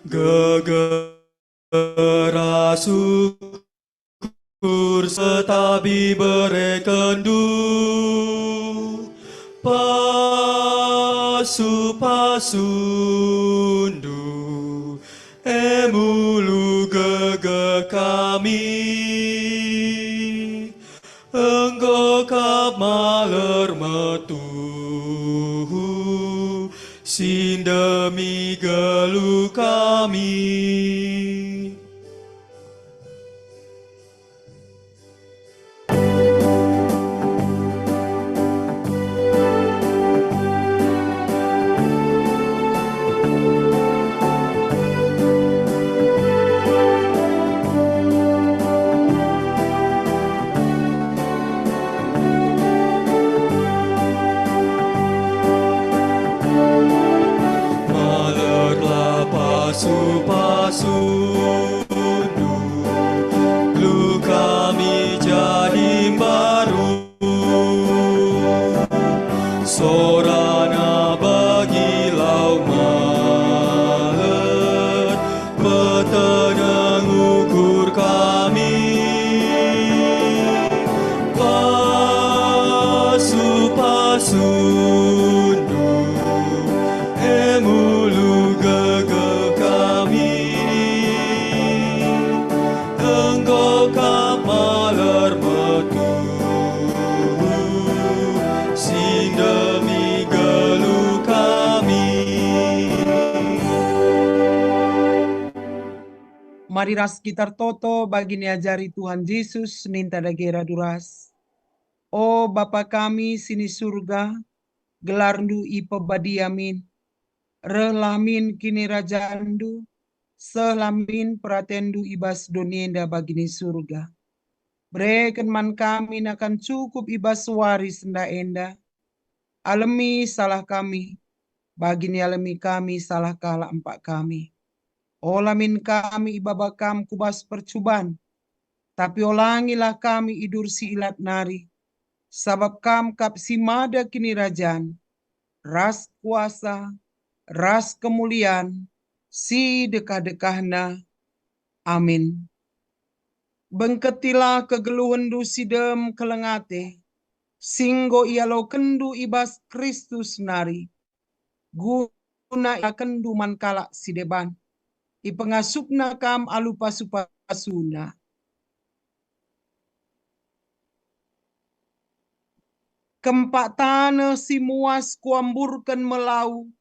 Gegera syukur setabi berekendu. Pasu-pasundu, emulu gege kami, engkau kap maler metu, sindemi gelu kami. Malerlah pasu-pasundu, lu kami jadi baru. Sorana bagi lau maler, petenang ukur kami. Pasu-pasundu, emulu gege kami, engkau kap maler metu, sindemi gelu kami. Mari ras kitar toto bagi niajari Tuhan Yesus ninta dagera duras. O Bapa kami sini surga, gelarndu ipa badiamin, relamin kini rajandu, selamin pratendu ibas donienda bagini surga. Berikan man kami nakan cukup ibas waris nda enda, alemi salah kami, bagini alemi kami salah kala empat kami. Olamin kami ibabakam kubas percuban, tapi olangilah kami idur si ilat nari, sabab kam kap simada kini rajan, ras kuasa, ras kemuliaan, si dekah-dekahna. Amin. Bengketilah kegeluhan du sidem kelengate, singgo ialo kendu ibas Kristus nari, guna ia kendu man kalak sideban, ipengasupna kam alu pasu-pasuna. Kempak tanah si muas kuamburkan melau,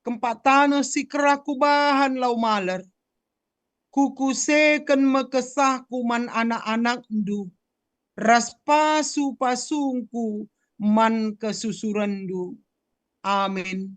kempak tanah si keraku bahan lau maler, Kukuseken mekesahku man anak-anak ndu. Ras pasu-pasungku man kesusurendu. Amin.